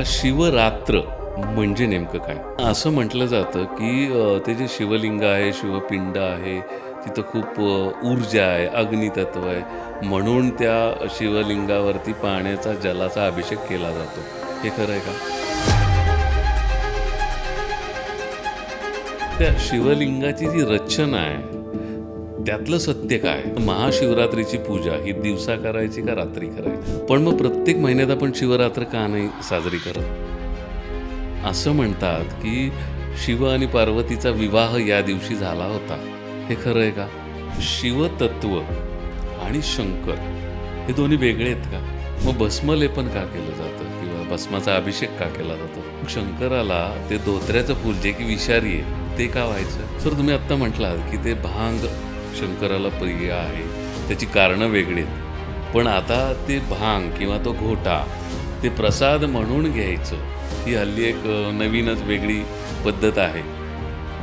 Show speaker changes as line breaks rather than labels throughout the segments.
शिवरात्र म्हणजे नेमकं काय? असं म्हटलं जातं की ते जे शिवलिंग आहे, शिवपिंड आहे, तिथं खूप ऊर्जा आहे, अग्नितत्व आहे, म्हणून त्या शिवलिंगावरती पाण्याचा, जलाचा अभिषेक केला जातो. हे खरं आहे का? त्या शिवलिंगाची जी रचना आहे, त्यातलं सत्य काय? महाशिवरात्रीची पूजा ही दिवसा करायची का रात्री करायची? पण मग प्रत्येक महिन्यात आपण शिवरात्र का नाही साजरी करत? असं म्हणतात की शिव आणि पार्वतीचा विवाह या दिवशी झाला होता. हे खरं आहे का? शिवतत्व आणि शंकर हे दोन्ही वेगळे आहेत का? मग भस्मलेपन का केलं जातं किंवा भस्माचा अभिषेक का केला जातो? शंकराला ते धोत्र्याचं फूल जे की विषारी आहे ते का व्हायचं? सर, तुम्ही आत्ता म्हटलात की ते भांग शंकराला प्रिय आहे, त्याची कारणं वेगळी आहेत. पण आता ते भांग किंवा तो घोटा ते प्रसाद म्हणून घ्यायचं, ही हल्ली एक नवीनच वेगळी पद्धत आहे.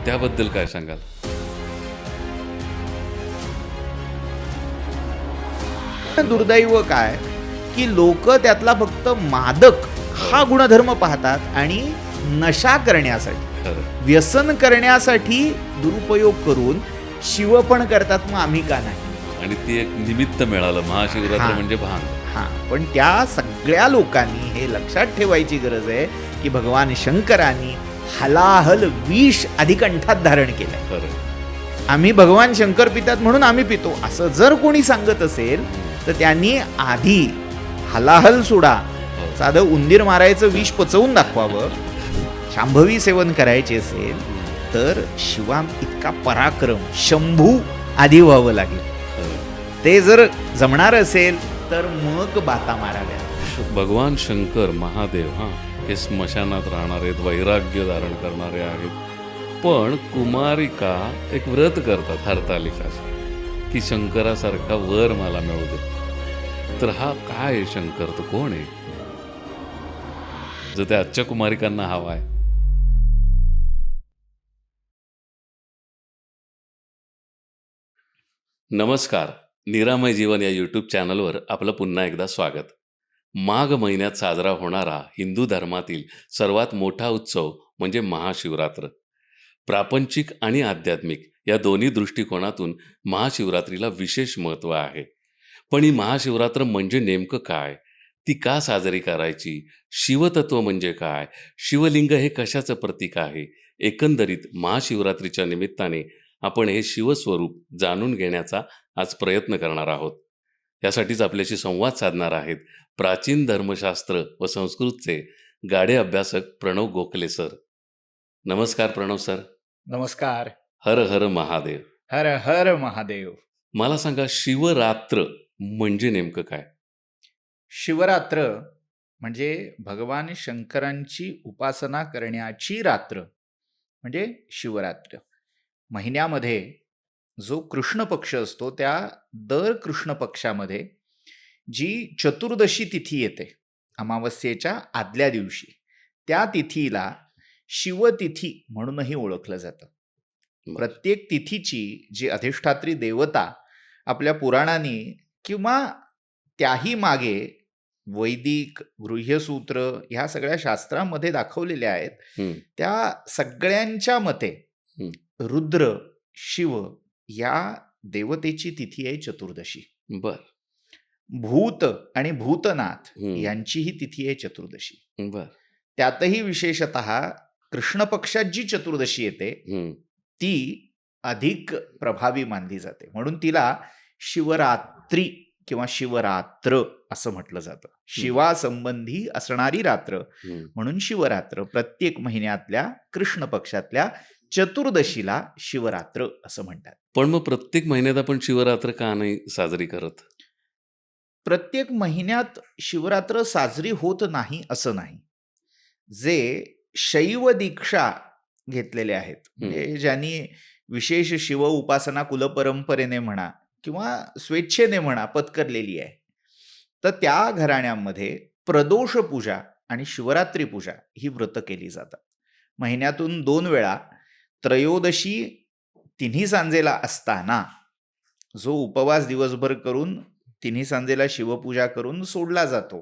त्याबद्दल काय सांगाल?
दुर्दैव काय की लोक त्यातला फक्त मादक हा गुणधर्म पाहतात आणि नशा करण्यासाठी,
खरं.
व्यसन करण्यासाठी दुरुपयोग करून शिवपण करतात. मग आम्ही का नाही?
आणि ती एक निमित्त मिळालं, महाशिवरात्र
हां.
म्हणजे भांग.
पण त्या सगळ्या लोकांनी हे लक्षात ठेवायची गरज आहे की भगवान शंकरांनी हलाहल विष अधिकंठात धारण केलंय.
खरं.
आम्ही भगवान शंकर पितात म्हणून आम्ही पितो असं जर कोणी सांगत असेल तर त्यांनी आधी हलाहल सोडा,
हो.
साधं उंदीर मारायचं विष पचवून दाखवावं. शांभवी सेवन करायचे असेल तर शिवा इतका पराक्रम शंभू आधी व्हावं लागेल.
खरं.
ते जर जमणार असेल तर मग बाता माराव्या.
भगवान शंकर महादेव हे स्मशानात राहणारे आहेत, वैराग्य धारण करणारे आहेत. पण कुमारिका एक व्रत करतात हरतालिकाचं की शंकरासारखा वर मला मिळू दे. तर हा काय आहे शंकर? तो कोण आहे जो त्या आजच्या कुमारिकांना हवा आहे? नमस्कार. निरामय जीवन या यूट्यूब चॅनलवर आपलं पुन्हा एकदा स्वागत. माघ महिन्यात साजरा होणारा हिंदू धर्मातील सर्वात मोठा उत्सव म्हणजे महाशिवरात्र. प्रापंचिक आणि आध्यात्मिक या दोन्ही दृष्टिकोनातून महाशिवरात्रीला विशेष महत्त्व आहे. पण ही महाशिवरात्र म्हणजे नेमकं काय? ती का साजरी करायची? शिवतत्व म्हणजे काय? शिवलिंग हे कशाचं प्रतीक आहे? एकंदरीत महाशिवरात्रीच्या निमित्ताने आपण हे शिवस्वरूप जाणून घेण्याचा आज प्रयत्न करणार आहोत. यासाठीच आपल्याशी संवाद साधणार आहेत प्राचीन धर्मशास्त्र व संस्कृतचे गाढे अभ्यासक प्रणव गोखले सर. नमस्कार प्रणव सर.
नमस्कार.
हर हर महादेव.
हर हर महादेव.
मला सांगा, शिवरात्र म्हणजे नेमकं काय?
शिवरात्र म्हणजे भगवान शंकरांची उपासना करण्याची रात्र म्हणजे शिवरात्र. महिन्यामध्ये जो कृष्ण पक्ष असतो त्या दर कृष्ण पक्षामध्ये जी चतुर्दशी तिथी येते अमावस्येच्या आदल्या दिवशी, त्या तिथीला शिवतिथी म्हणूनही ओळखलं जातं. प्रत्येक तिथीची जी अधिष्ठात्री देवता आपल्या पुराणांनी किंवा त्याही मागे वैदिक गृह्यसूत्र ह्या सगळ्या शास्त्रांमध्ये दाखवलेल्या आहेत,
हं.
त्या सगळ्यांच्या मते
हं.
रुद्र शिव या देवतेची तिथी आहे चतुर्दशी.
बर.
भूत आणि भूतनाथ
हं.
यांचीही तिथी आहे चतुर्दशी.
बर.
त्यातही विशेषतः कृष्ण पक्षात जी चतुर्दशी येते
हं.
ती अधिक प्रभावी मानली जाते, म्हणून तिला शिवरात्री किंवा शिवरात्र असं म्हटलं जातं. शिवासंबंधी असणारी रात्र
हं.
म्हणून शिवरात्र. प्रत्येक महिन्यातल्या कृष्ण पक्षातल्या चतुर्दशीला शिवरात्र असं म्हणतात.
पण मग प्रत्येक महिन्यात आपण शिवरात्र का नाही साजरी करत?
प्रत्येक महिन्यात शिवरात्र साजरी होत नाही असं नाही. जे शैव दीक्षा घेतलेले आहेत, म्हणजे ज्यांनी विशेष शिव उपासना कुलपरंपरेने म्हणा किंवा स्वेच्छेने म्हणा पत्करलेली आहे, तर त्या घराण्यांमध्ये प्रदोष पूजा आणि शिवरात्री पूजा ही व्रत केली जातात. महिन्यातून 2 वेळा त्रयोदशी तिन्ही सांजेला असताना जो उपवास दिवसभर करून तिन्ही सांजेला शिवपूजा करून सोडला जातो,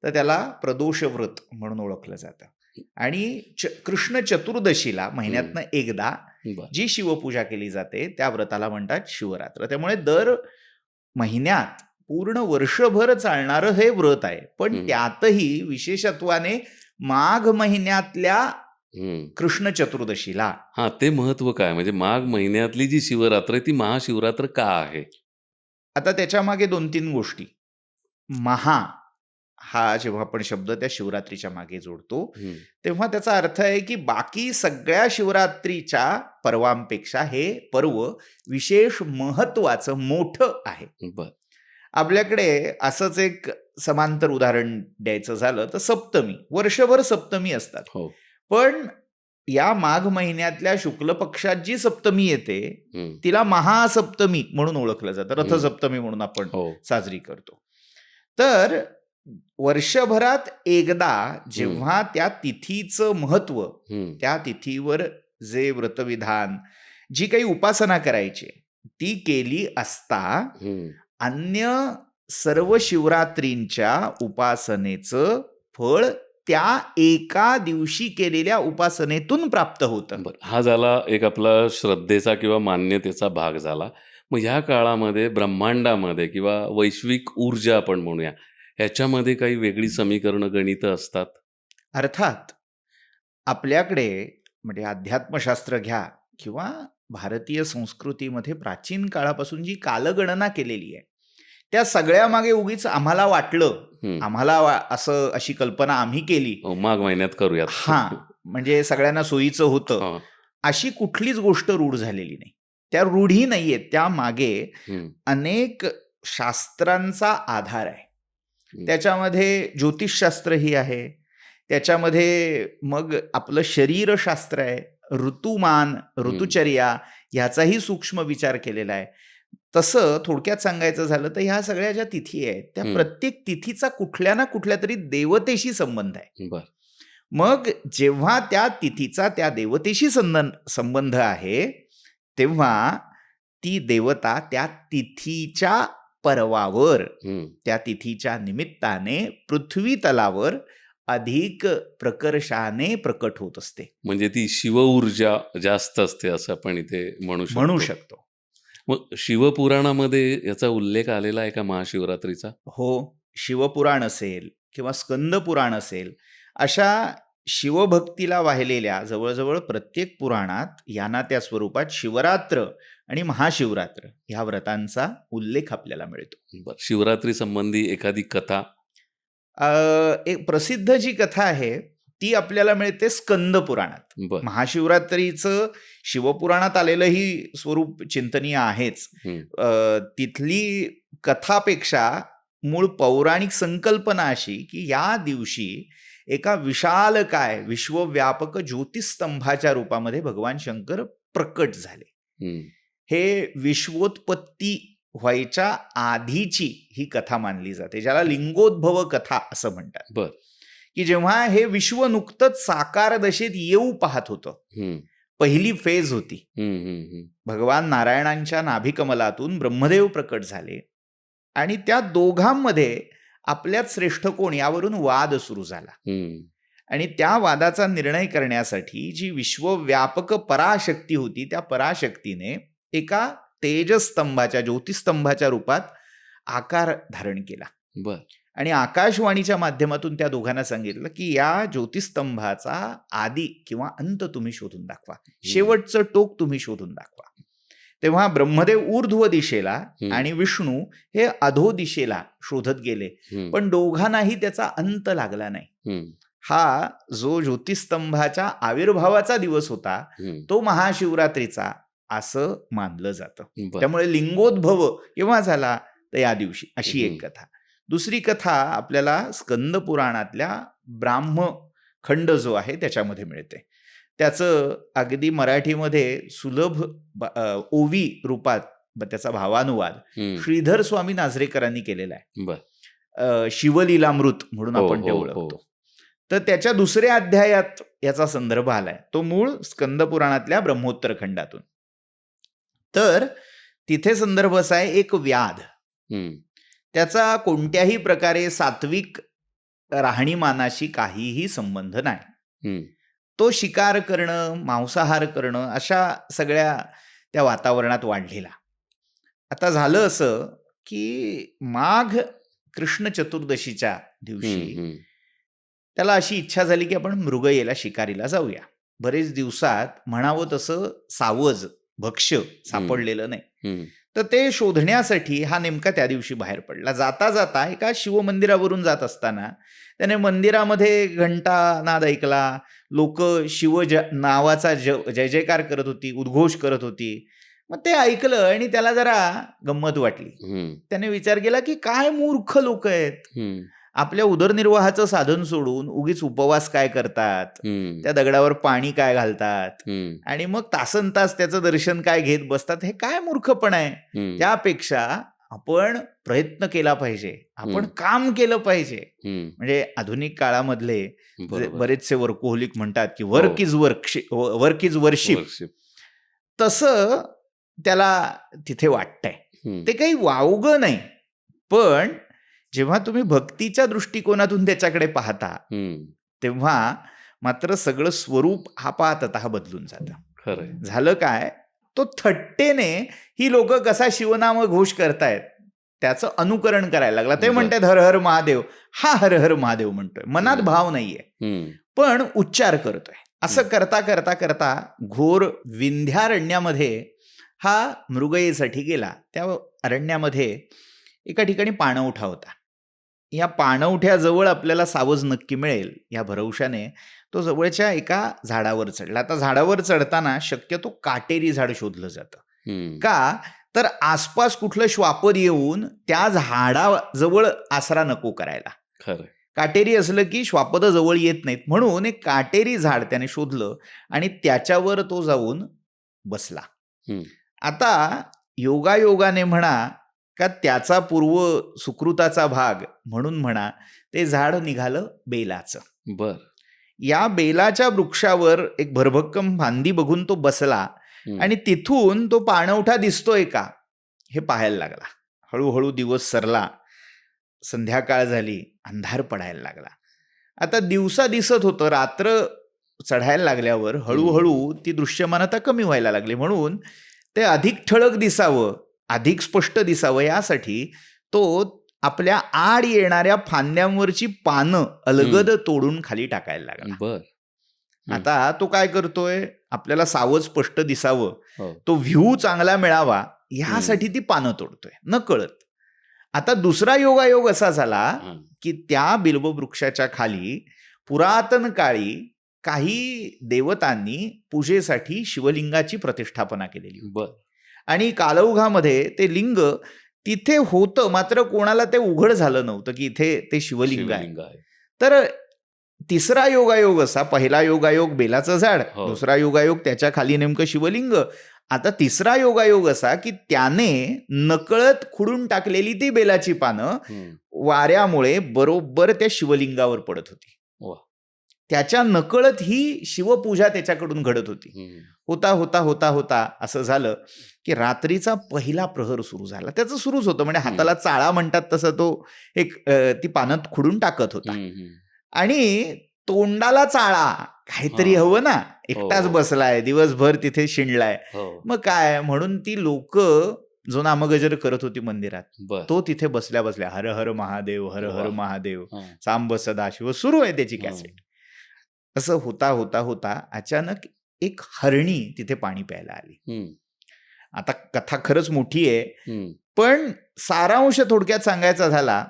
तर त्याला प्रदोष व्रत म्हणून ओळखलं जातं. आणि कृष्ण चतुर्दशीला महिन्यातनं एकदा
बर
जी शिवपूजा केली जाते त्या व्रताला म्हणतात शिवरात्र. त्यामुळे दर महिन्यात पूर्ण वर्षभर चालणारं हे व्रत आहे. पण
हम्म.
त्यातही विशेषत्वाने माघ महिन्यातल्या
हम्म.
कृष्ण चतुर्दशीला
हा, ते महत्व काय? म्हणजे माघ महिन्यातली जी शिवरात्र आहे ती महाशिवरात्र का आहे?
आता त्याच्या मागे 2-3 गोष्टी. महा हा जेव्हा आपण शब्द त्या शिवरात्रीच्या मागे जोडतो
हम्म.
तेव्हा त्याचा अर्थ आहे की बाकी सगळ्या शिवरात्रीच्या पर्वांपेक्षा हे पर्व विशेष महत्वाचं मोठं आहे.
बर
आपल्याकडे असंच एक समांतर उदाहरण द्यायचं झालं तर सप्तमी, वर्षभर सप्तमी असतात.
हो
पण या माघ महिन्यातल्या शुक्ल पक्षात जी सप्तमी येते
हम्म.
तिला महासप्तमी म्हणून ओळखलं जातं.
हम्म.
रथसप्तमी म्हणून आपण
हो
साजरी करतो. तर वर्षभरात एकदा जेव्हा त्या तिथीचं महत्व,
हम्म.
त्या तिथीवर जे व्रतविधान, जी काही उपासना करायची ती केली असता
हम्म.
अन्य सर्व शिवरात्रींच्या उपासनेचं फळ त्या एका दिवशी केलेल्या उपासनेतून प्राप्त होतं.
बर, हा झाला एक आपला श्रद्धेचा किंवा मान्यतेचा भाग झाला. मग ह्या काळामध्ये ब्रह्मांडामध्ये किंवा वैश्विक ऊर्जा आपण म्हणूया, ह्याच्यामध्ये काही वेगळी समीकरणं गणितं असतात?
अर्थात आपल्याकडे म्हणजे अध्यात्मशास्त्र घ्या किंवा भारतीय संस्कृतीमध्ये प्राचीन काळापासून जी कालगणना केलेली आहे त्या सगळ्या मागे उगीच आम्हाला वाटलं,
हम्म.
आम्हाला अशी कल्पना आम्ही केली,
हो, माघ महिन्यात करूयात.
हा म्हणजे सगळ्यांना सोयीचं होतं,
हा.
अशी कुठलीच गोष्ट रूढ झालेली नाही. त्या रूढी नाहीयेत. त्या मागे
हम्म.
अनेक शास्त्रांचा आधार आहे.
हम्म.
त्याच्यामध्ये ज्योतिषशास्त्रही आहे, त्याच्यामध्ये मग आपलं शरीरशास्त्र आहे, ऋतुमान, ऋतुचर्या ह्याचाही सूक्ष्म विचार केलेला आहे. तसं थोडक्यात सांगायचं झालं तर ह्या सगळ्या ज्या तिथी आहेत त्या प्रत्येक तिथीचा कुठल्या ना कुठल्या तरी देवतेशी संबंध आहे.
बर
मग जेव्हा त्या तिथीचा त्या देवतेशी संबंध आहे तेव्हा ती देवता त्या तिथीच्या पर्वावर,
हम्म.
त्या तिथीच्या निमित्ताने पृथ्वी तलावर अधिक प्रकर्षाने प्रकट होत असते.
म्हणजे ती शिवऊर्जा जास्त असते असं आपण इथे म्हणू
शकतो.
मग शिवपुराणामध्ये याचा उल्लेख आलेला आहे का महाशिवरात्रीचा?
हो, शिवपुराण असेल किंवा स्कंदपुराण असेल, अशा शिवभक्तीला वाहिलेल्या जवळजवळ प्रत्येक पुराणात यांना त्या स्वरूपात शिवरात्र आणि महाशिवरात्र ह्या व्रतांचा उल्लेख आपल्याला मिळतो.
बर, शिवरात्री संबंधी एखादी कथा?
एक प्रसिद्ध जी कथा आहे ती आपल्याला मिळते स्कंद पुराणात.
बर
महाशिवरात्रीचं शिवपुराणात आलेलंही स्वरूप चिंतनीय आहेच. तिथली कथापेक्षा मूळ पौराणिक संकल्पना अशी की या दिवशी एका विशालकाय विश्वव्यापक ज्योतिस्तंभाच्या रूपामध्ये भगवान शंकर प्रकट झाले. हे विश्वोत्पत्ती व्हायच्या आधीची ही कथा मानली जाते, ज्याला लिंगोद्भव कथा असं म्हणतात.
बर
की जेव्हा हे विश्व नुकतंच साकार दशेत येऊ पाहत होतं, पहिली फेज होती. भगवान नारायणांच्या नाभिकमलातून ब्रह्मदेव प्रकट झाले आणि त्या दोघांमध्ये आपल्यात श्रेष्ठ कोण यावरून वाद सुरू झाला. आणि त्या वादाचा निर्णय करण्यासाठी जी विश्वव्यापक पराशक्ती होती त्या पराशक्तीने एका तेजस्तंभाच्या ज्योतिस्तंभाच्या रूपात आकार धारण केला.
बर
आणि आकाशवाणीच्या माध्यमातून त्या दोघांना सांगितलं की या ज्योतिस्तंभाचा आदी किंवा अंत तुम्ही शोधून दाखवा, शेवटचं टोक तुम्ही शोधून दाखवा. तेव्हा ब्रह्मदेव ऊर्ध्व दिशेला आणि विष्णू हे अधो दिशेला शोधत गेले, पण दोघांनाही त्याचा अंत लागला नाही. हा जो ज्योतिस्तंभाच्या आविर्भावाचा दिवस होता तो महाशिवरात्रीचा असं मानलं जातं. त्यामुळे लिंगोद्भव केव्हा झाला तर या दिवशी, अशी एक कथा. दुसरी कथा आपल्याला स्कंद पुराणातल्या ब्राह्मखंड जो आहे त्याच्यामध्ये मिळते. त्याचं अगदी मराठीमध्ये सुलभ ओवी रूपात त्याचा भावानुवाद श्रीधर स्वामी नाझरेकरांनी केलेला आहे. शिवलीलामृत म्हणून आपण ते ओळखतो. तर त्याच्या दुसऱ्या अध्यायात याचा संदर्भ आलाय, तो मूळ स्कंद पुराणातल्या ब्रह्मोत्तर खंडातून. तर तिथे संदर्भ असा आहे, एक व्याध त्याचा कोणत्याही प्रकारे सात्विक राहणीमानाशी काहीही संबंध नाही.
हम्म.
तो शिकार करणं, मांसाहार करणं अशा सगळ्या त्या वातावरणात वाढलेला. आता झालं असं की माघ कृष्ण चतुर्दशीच्या दिवशी
हम्म.
त्याला अशी इच्छा झाली की आपण मृगयेला शिकारीला जाऊया. बरेच दिवसात म्हणावं तसं सावज भक्ष्य सापडलेलं नाही.
हम्म.
तर ते शोधण्यासाठी हा नेमका त्या दिवशी बाहेर पडला. जाता जाता एका शिवमंदिरावरून जात असताना त्याने मंदिरामध्ये घंटा नाद ऐकला. लोक शिव नावाचा जय जयकार करत होती, उद्घोष करत होती. मग ते ऐकलं आणि त्याला जरा गंमत वाटली.
हम्म.
त्याने विचार केला की काय मूर्ख लोक आहेत,
हम्म.
आपल्या उदरनिर्वाहाचं साधन सोडून उगीच उपवास काय करतात,
हम्म.
त्या दगडावर पाणी काय घालतात
हम्म.
आणि मग तासनतास त्याचं दर्शन काय घेत बसतात. हे काय मूर्खपण आहे.
हम्म.
त्यापेक्षा आपण प्रयत्न केला पाहिजे, आपण काम केलं पाहिजे.
हम्म.
म्हणजे आधुनिक काळामधले
बरोबर.
बरेचसे वर्कोहोलिक म्हणतात की work is work is worship.
Worship.
तसं त्याला तिथे वाटतंय.
हम्म.
ते काही वावगं नाही, पण जेव्हा तुम्ही भक्तीच्या दृष्टिकोनातून त्याच्याकडे पाहता
हम्म.
तेव्हा मात्र सगळं स्वरूप हा बदलून जातं.
खरंय.
झालं काय, तो थट्टेने ही लोक कसा शिवनाम घोष करतायत त्याचं अनुकरण करायला लागला. ते
बरं.
म्हणतात हर हर महादेव, हा हर हर महादेव म्हणतोय, मनात भाव नाहीये
हम्म.
पण उच्चार करतोय. असं करता करता करता घोर विंध्यारण्यामध्ये हा मृगयेसाठी गेला. त्या अरण्यामध्ये एका ठिकाणी पाणवठा होता. या पाणवठ्याजवळ आपल्याला सावज नक्की मिळेल या भरवशाने तो जवळच्या एका झाडावर चढला. आता झाडावर चढताना शक्यतो काटेरी झाड शोधलं जातं.
हम्म.
का तर आसपास कुठलं श्वापद येऊन त्या झाडाजवळ आसरा नको करायला.
खरंय.
काटेरी असलं की श्वापद जवळ येत नाहीत, म्हणून एक काटेरी झाड त्याने शोधलं आणि त्याच्यावर तो जाऊन बसला.
हम्म.
आता योगायोगाने म्हणा का त्याचा पूर्व सुकृताचा भाग म्हणून म्हणा, ते झाड निघालं बेलाचं.
बर.
या बेलाच्या वृक्षावर एक भरभक्कम फांदी बघून तो बसला आणि तिथून तो पाणवठा दिसतोय का हे पाहायला लागला. हळूहळू दिवस सरला, संध्याकाळ झाली, अंधार पडायला लागला. आता दिवसा दिसत होतं, रात्र चढायला लागल्यावर हळूहळू ती दृश्यमानता कमी व्हायला लागली. म्हणून ते अधिक ठळक दिसावं, अधिक स्पष्ट दिसावं यासाठी तो आपल्या आड येणाऱ्या फांद्यांवरची पानं अलगद तोडून खाली टाकायला लागला.
बर.
आता तो काय करतोय, आपल्याला सावज स्पष्ट दिसावं,
हो.
तो व्ह्यू चांगला मिळावा यासाठी ती पानं तोडतोय न कळत. आता दुसरा योगायोग असा झाला की त्या बिल्ववृक्षाच्या खाली पुरातन काळी काही देवतांनी पूजेसाठी शिवलिंगाची प्रतिष्ठापना केलेली.
बर.
आणि कालौघामध्ये ते लिंग तिथे होतं, मात्र कोणाला ते उघड झालं नव्हतं की इथे ते शिवलिंग आहे. तर तिसरा योगायोग असा, पहिला योगायोग बेलाचं झाड,
हो.
दुसरा योगायोग त्याच्या खाली नेमकं शिवलिंग. आता तिसरा योगायोग असा की त्याने नकळत खुडून टाकलेली ती बेलाची पानं वाऱ्यामुळे बरोबर त्या शिवलिंगावर पडत होती.
वा.
त्याच्या नकळत ही शिवपूजा त्याच्याकडून घडत होती. होता होता होता होता असं झालं की रात्रीचा पहिला प्रहर सुरू झाला. त्याचं सुरूच होतं, म्हणजे हाताला चाळा म्हणतात तसं तो एक ती पानं खुडून टाकत होता. आणि तोंडाला चाळा, काहीतरी हवं ना, एकटाच बसलाय, दिवसभर तिथे शिणलाय, मग काय म्हणून ती लोक जो नामगजर करत होती मंदिरात, तो तिथे बसल्या बसल्या हर हर महादेव, हर हर महादेव, सांब सदाशिव सुरू आहे त्याची कॅसेट. असं होता होता होता अचानक एक हरणी तिथे पाणी प्यायला आली. आता कथा खरंच मोठी आहे, पण सारांश थोडक्यात सांगायचा झाला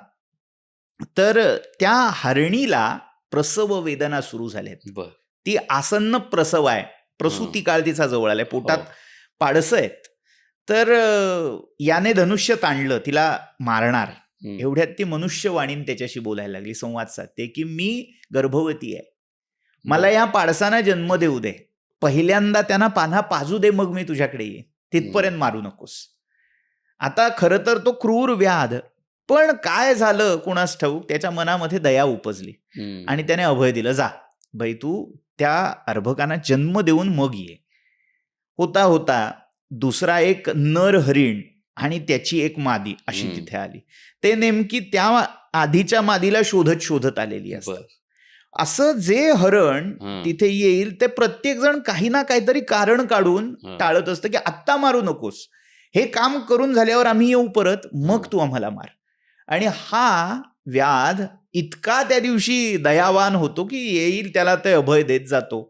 तर त्या हरणीला प्रसव वेदना सुरू झाल्यात. ती आसन्न प्रसव आहे, प्रसूती काळ तिचा जवळ आलाय, पोटात पाडसं आहेत. तर याने धनुष्य ताणलं तिला मारणार. एवढ्यात ती मनुष्यवाणीने त्याच्याशी बोलायला लागली, संवाद साधते की मी गर्भवती आहे, मला या पाडसाना जन्म देऊ दे, पहिल्यांदा त्यांना पान्हा पाजू दे, मग मी तुझ्याकडे येईन, तिथपर्यंत मारू नकोस. आता खरं तर तो क्रूर व्याध, पण काय झालं कोणास ठाऊक, त्याच्या मनामध्ये दया उपजली आणि त्याने अभय दिलं, जा बाई तू त्या अर्भकांना जन्म देऊन मग ये. होता होता दुसरा एक नर हरिण आणि त्याची एक मादी अशी तिथे आली. ते नेमकी त्या आधीच्या मादीला शोधत शोधत आलेली असतात.
बर.
असं जे हरण
हा.
तिथे येईल ते प्रत्येक जण काही ना काहीतरी कारण काढून
हा.
टाळत असतं की आत्ता मारू नकोस, हे काम करून झाल्यावर आम्ही येऊ परत, मग
हा.
तू आम्हाला मार. आणि हा व्याध इतका त्या दिवशी दयावान होतो की येईल त्याला ते अभय देत जातो.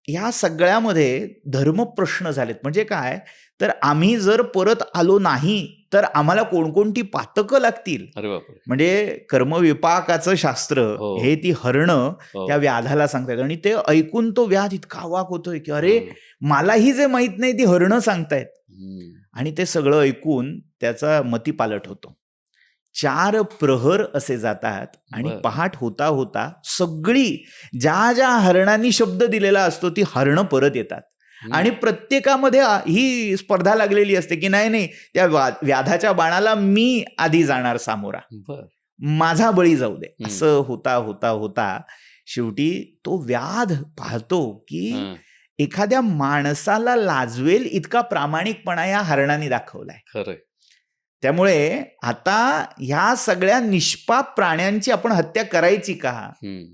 ह्या सगळ्यामध्ये धर्मप्रश्न झालेत. म्हणजे काय, तर आम्ही जर परत आलो नाही तर आम्हाला कोणकोणती पातकं लागतील.
अरे बापरे.
म्हणजे कर्मविपाकाचं शास्त्र
हो.
हे ती हरणं
हो.
त्या व्याधाला सांगतात. आणि ते ऐकून तो व्याध इतका अवाक होतोय की अरे,
हा.
मलाही जे माहित नाही ती हरणं सांगतायत.
हम्म.
आणि ते सगळं ऐकून त्याचा मतिपालट होतो. 4 प्रहर असे जातात आणि
बर.
पहाट होता होता सगळी ज्या ज्या हरणांनी शब्द दिलेला असतो ती हरणं परत येतात.
हम्म.
आणि प्रत्येकामध्ये ही स्पर्धा लागलेली असते की नाही नाही, त्या व्याधाच्या बाणाला मी आधी जाणार सामोरा,
बर.
माझा बळी जाऊ दे.
हम्म.
असं होता होता होता शेवटी तो व्याध पाहतो की
हा.
एखाद्या माणसाला लाजवेल इतका प्रामाणिकपणा या हरणाने दाखवलाय.
खरंय.
त्यामुळे आता ह्या सगळ्या निष्पाप प्राण्यांची आपण हत्या करायची का,
हम्म.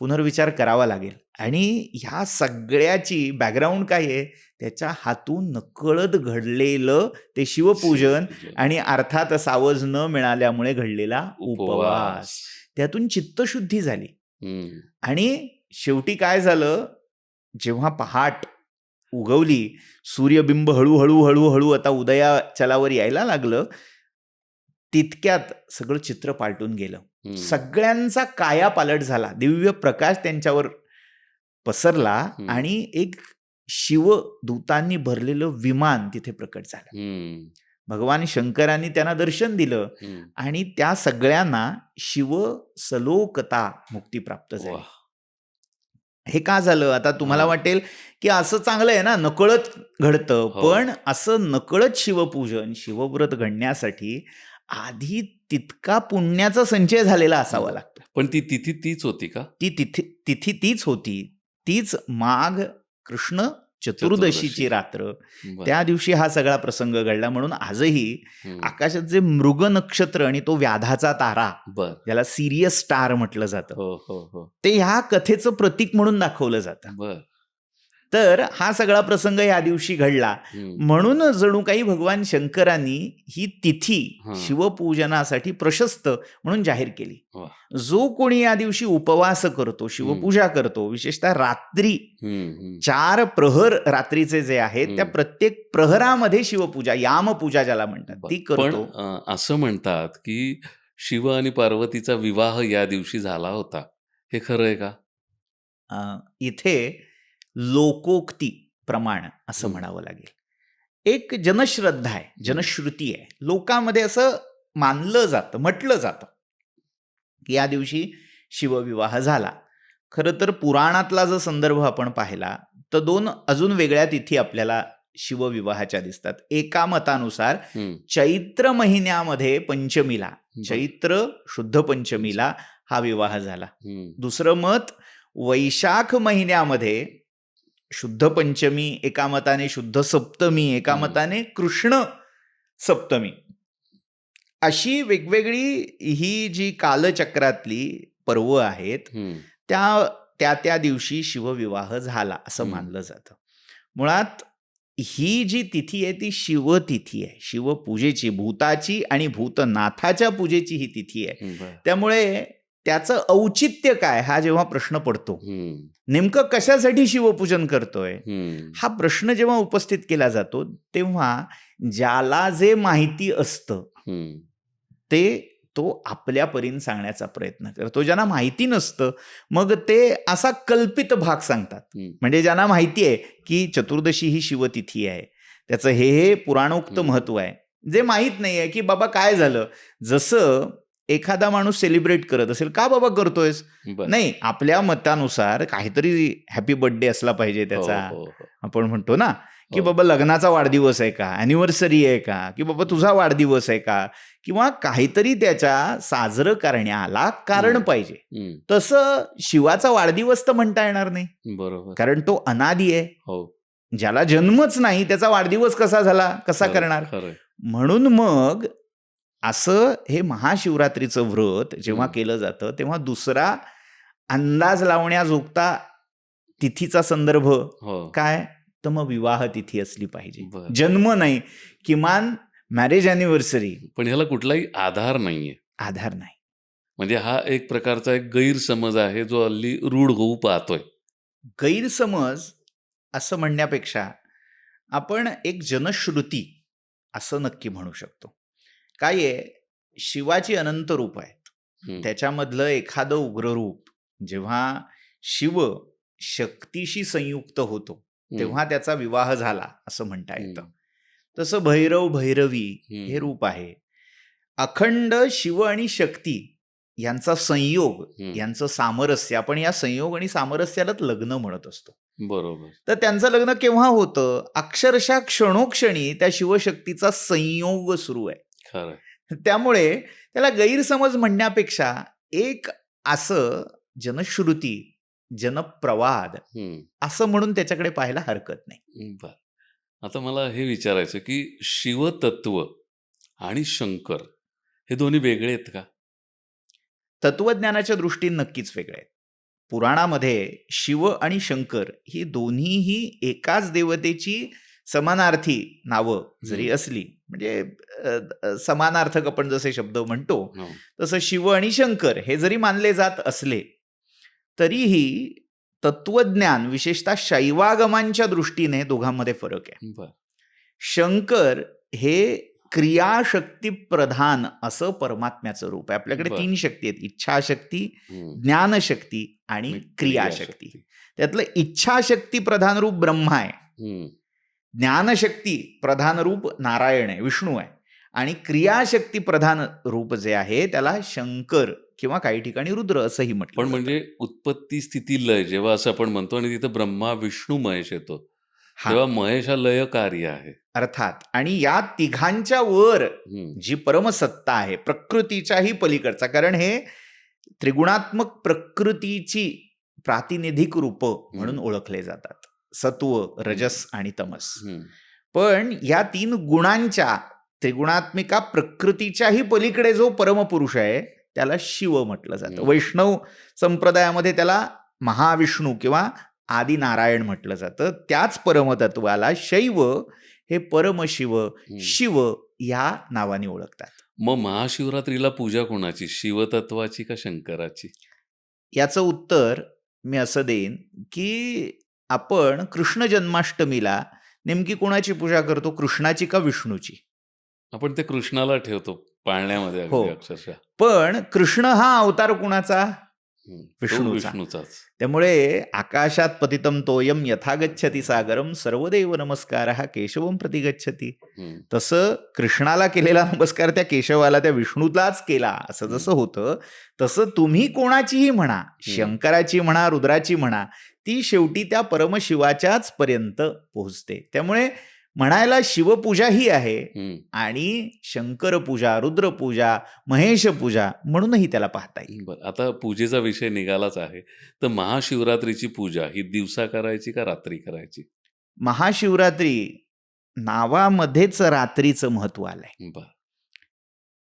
पुनर्विचार करावा लागेल. आणि ह्या सगळ्याची बॅकग्राऊंड काय आहे, त्याच्या हातून नकळत घडलेलं ते शिवपूजन
शिवपूजन.
आणि अर्थात सावज न मिळाल्यामुळे घडलेला उपवास,
उपवास.
त्यातून चित्तशुद्धी झाली.
हम्म.
आणि शेवटी काय झालं, जेव्हा पहाट उगवली, सूर्यबिंब हळूहळू हळूहळू आता उदयाचलावर यायला लागलं, तितक्यात सगळं चित्र पालटून गेलं.
हम्म.
सगळ्यांचा कायापालट झाला, दिव्य प्रकाश त्यांच्यावर पसरला
हम्म.
आणि एक शिवदूतांनी भरलेलं विमान तिथे प्रकट झालं.
हम्म.
भगवान शंकरांनी त्यांना दर्शन दिलं
हम्म.
आणि त्या सगळ्यांना शिवसलोकता मुक्ती प्राप्त झाली.
वाह.
हे का झालं? आता तुम्हाला
हा.
वाटेल की असं चांगलं आहे ना, नकळत घडतं.
हो.
पण असं नकळत शिवपूजन, शिवव्रत घडण्यासाठी आधी तितका पुण्याचा संचय झालेला असावा लागतो.
पण ती तिथी तीच होती का?
ती तिथी तीच होती. तीच माघ कृष्ण चतुर्दशीची
चतुर्दशी.
रात्र.
बर.
त्या दिवशी हा सगळा प्रसंग घडला. म्हणून आजही
हम्म.
आकाशात जे मृग नक्षत्र आणि तो व्याधाचा तारा,
बर.
ज्याला सिरियस स्टार म्हटलं जातं,
हो हो हो.
ते ह्या कथेचं प्रतीक म्हणून दाखवलं जातं.
बर.
तर हा सगळा प्रसंग या दिवशी घडला.
हम्म.
म्हणून जणू काही भगवान शंकरांनी ही तिथी
हा.
शिवपूजनासाठी प्रशस्त म्हणून जाहीर केली.
वा.
जो कोणी या दिवशी उपवास करतो, शिवपूजा करतो, विशेषतः रात्री
हम्म. हम्म.
4 प्रहर रात्रीचे जे आहेत, त्या
हम्म.
प्रत्येक प्रहरामध्ये शिवपूजा, यामपूजा ज्याला म्हणतात,
बर.
ती
पण
करतो.
असं म्हणतात की शिव आणि पार्वतीचा विवाह या दिवशी झाला होता. हे खरं आहे का?
इथे लोकोक्ती प्रमाण असं
हम्म.
म्हणावं लागेल. एक जनश्रद्धा आहे, जनश्रुती आहे. लोकांमध्ये असं मानलं जातं, म्हटलं जातं की या दिवशी शिवविवाह झाला. खरं तर पुराणातला जर संदर्भ आपण पाहिला तर 2 अजून वेगळ्या तिथी आपल्याला शिवविवाहाच्या दिसतात. एका मतानुसार
हम्म.
चैत्र महिन्यामध्ये पंचमीला,
बर.
चैत्र शुद्ध पंचमीला हा विवाह झाला.
हम्म.
दुसरं मत वैशाख महिन्यामध्ये शुद्ध पंचमी, एका मताने शुद्ध सप्तमी, एका
हम्म.
मताने कृष्ण सप्तमी, अशी वेगवेगळी ही जी कालचक्रातली पर्व आहेत,
हम्म.
त्या दिवशी शिवविवाह झाला असं
हम्म.
मानलं जातं. मुळात ही जी तिथी आहे ती शिवतिथी आहे, शिवपूजेची, भूताची आणि भूतनाथाच्या पूजेची ही तिथी आहे.
बर.
त्यामुळे त्याचं औचित्य काय हा जेव्हा प्रश्न पडतो,
हम्म.
नेमकं कशासाठी शिवपूजन करतोय,
हम्म.
हा प्रश्न जेव्हा उपस्थित केला जातो तेव्हा ज्याला जे माहिती असतं
हम्म.
ते तो आपल्या परीने सांगण्याचा प्रयत्न करतो. ज्यांना माहिती नसतं मग ते असा कल्पित भाग सांगतात.
हम्म.
म्हणजे ज्यांना माहिती आहे की चतुर्दशी ही शिवतिथी आहे, त्याचं हे पुराणोक्त
हम्म.
महत्व आहे. जे माहीत नाही आहे की बाबा काय झालं, जसं एखादा माणूस सेलिब्रेट करत असेल, का बाबा करतोयस,
बर.
नाही आपल्या मतानुसार काहीतरी हॅपी बर्थडे असला पाहिजे
हो
त्याचा.
हो हो.
आपण म्हणतो ना की
हो.
बाबा लग्नाचा वाढदिवस आहे का, अॅनिव्हर्सरी आहे का, की बाबा तुझा वाढदिवस आहे का, किंवा काहीतरी त्याच्या साजरं करण्याला कारण
हम्म.
पाहिजे.
हम्म.
तसं शिवाचा वाढदिवस तर म्हणता येणार नाही,
बरोबर.
कारण तो अनादी आहे.
हो.
ज्याला जन्मच नाही त्याचा वाढदिवस कसा झाला, कसा
खरं
करणार.
खरं.
म्हणून मग असं हे महाशिवरात्रीचं व्रत जेव्हा केलं जातं तेव्हा दुसरा अंदाज लावण्याजोगता तिथीचा संदर्भ
हो.
काय, तर मग विवाह तिथी असली पाहिजे,
बरं.
जन्म नाही, किमान मॅरेज अॅनिव्हर्सरी.
पण ह्याला कुठलाही आधार नाहीये.
आधार नाही.
म्हणजे हा एक प्रकारचा एक गैरसमज आहे जो हल्ली रूढ होऊ पाहतोय.
गैरसमज असं म्हणण्यापेक्षा आपण एक जनश्रुती असं नक्की म्हणू शकतो. काय आहे, शिवाची अनंत रूप आहेत.
हं.
त्याच्यामधलं एखादं उग्ररूप जेव्हा शिव शक्तीशी संयुक्त होतो तेव्हा त्याचा विवाह झाला असं म्हणता येतं. तसं भैरव भैरवी हे रूप आहे. अखंड शिव आणि शक्ती यांचा संयोग, यांचं सामरस्य, आपण या संयोग आणि सामरस्यालाच लग्न म्हणत असतो.
बरोबर.
तर त्यांचं लग्न केव्हा होतं, अक्षरशः क्षणोक्षणी त्या शिवशक्तीचा संयोग सुरू आहे.
खरं.
त्यामुळे त्याला गैरसमज म्हणण्यापेक्षा एक असं जनश्रुती, जनप्रवाद असं म्हणून त्याच्याकडे पाहायला हरकत नाही.
बर. आता मला हे विचारायचं की शिवतत्व आणि शंकर हे दोन्ही वेगळे आहेत का?
तत्वज्ञानाच्या दृष्टीने नक्कीच वेगळे आहेत. पुराणामध्ये शिव आणि शंकर ही दोन्हीही एकाच देवतेची समानार्थी नावं जरी असली, म्हणजे समानार्थक आपण जसे शब्द म्हणतो तसं शिव आणि शंकर हे जरी मानले जात असले तरीही तत्वज्ञान विशेषतः शैवागमांच्या दृष्टीने दोघांमध्ये फरक आहे. शंकर हे क्रियाशक्ती प्रधान असं परमात्म्याचं रूप आहे. आपल्याकडे 3 शक्ती आहेत, इच्छाशक्ती, ज्ञानशक्ती आणि क्रियाशक्ती. त्यातलं इच्छाशक्ती प्रधान रूप ब्रह्मा आहे, ज्ञानशक्ती प्रधान रूप नारायण आहे, विष्णू आहे, आणि क्रियाशक्ती प्रधान रूप जे आहे त्याला शंकर किंवा काही ठिकाणी रुद्र असंही म्हटलं.
पण म्हणजे उत्पत्ती स्थिती लय जेव्हा असं आपण म्हणतो आणि तिथं ब्रह्मा विष्णू महेश येतो तेव्हा महेश हा लय कार्य आहे
अर्थात. आणि या तिघांच्या वर जी परमसत्ता आहे, प्रकृतीच्याही पलीकडचा, कारण हे त्रिगुणात्मक प्रकृतीची प्रातिनिधिक रूप म्हणून ओळखले जातात, सत्व, रजस आणि तमस. पण या 3 गुणांच्या त्रिगुणात्मिका प्रकृतीच्याही पलीकडे जो परमपुरुष आहे त्याला शिव म्हटलं जातं. वैष्णव संप्रदायामध्ये त्याला महाविष्णू किंवा आदि नारायण म्हटलं जातं. त्याच परमतत्वाला शैव हे परमशिव, शिव या नावाने ओळखतात.
मग महाशिवरात्रीला पूजा कोणाची, शिवतत्वाची का शंकराची?
याचं उत्तर मी असं देईन की आपण कृष्ण जन्माष्टमीला नेमकी कोणाची पूजा करतो, कृष्णाची का विष्णूची?
आपण ते कृष्णाला ठेवतो पाळण्यामध्ये अक्षरशः.
पण कृष्ण हा अवतार कुणाचा? विष्णूचाच. त्यामुळे आकाशात पतितम तोयम यथा गच्छति सागरम सर्वदेव नमस्कारः केशवम प्रति गच्छति. तसं कृष्णाला केलेला नमस्कार त्या केशवाला, त्या विष्णूलाच केला असं जसं होतं, तसं तुम्ही कोणाचीही म्हणा, शंकराची म्हणा, रुद्राची म्हणा, ती शेवटी त्या परमशिवाच्याच पर्यंत पोहोचते. त्यामुळे म्हणायला शिवपूजा ही आहे आणि शंकरपूजा, रुद्रपूजा, महेशपूजा म्हणूनही त्याला पाहता येईल.
बरं, आता पूजेचा विषय निघालाच आहे, तर महाशिवरात्रीची पूजा ही दिवसा करायची का रात्री करायची?
महाशिवरात्री नावामध्येच रात्रीचं महत्व आलंय.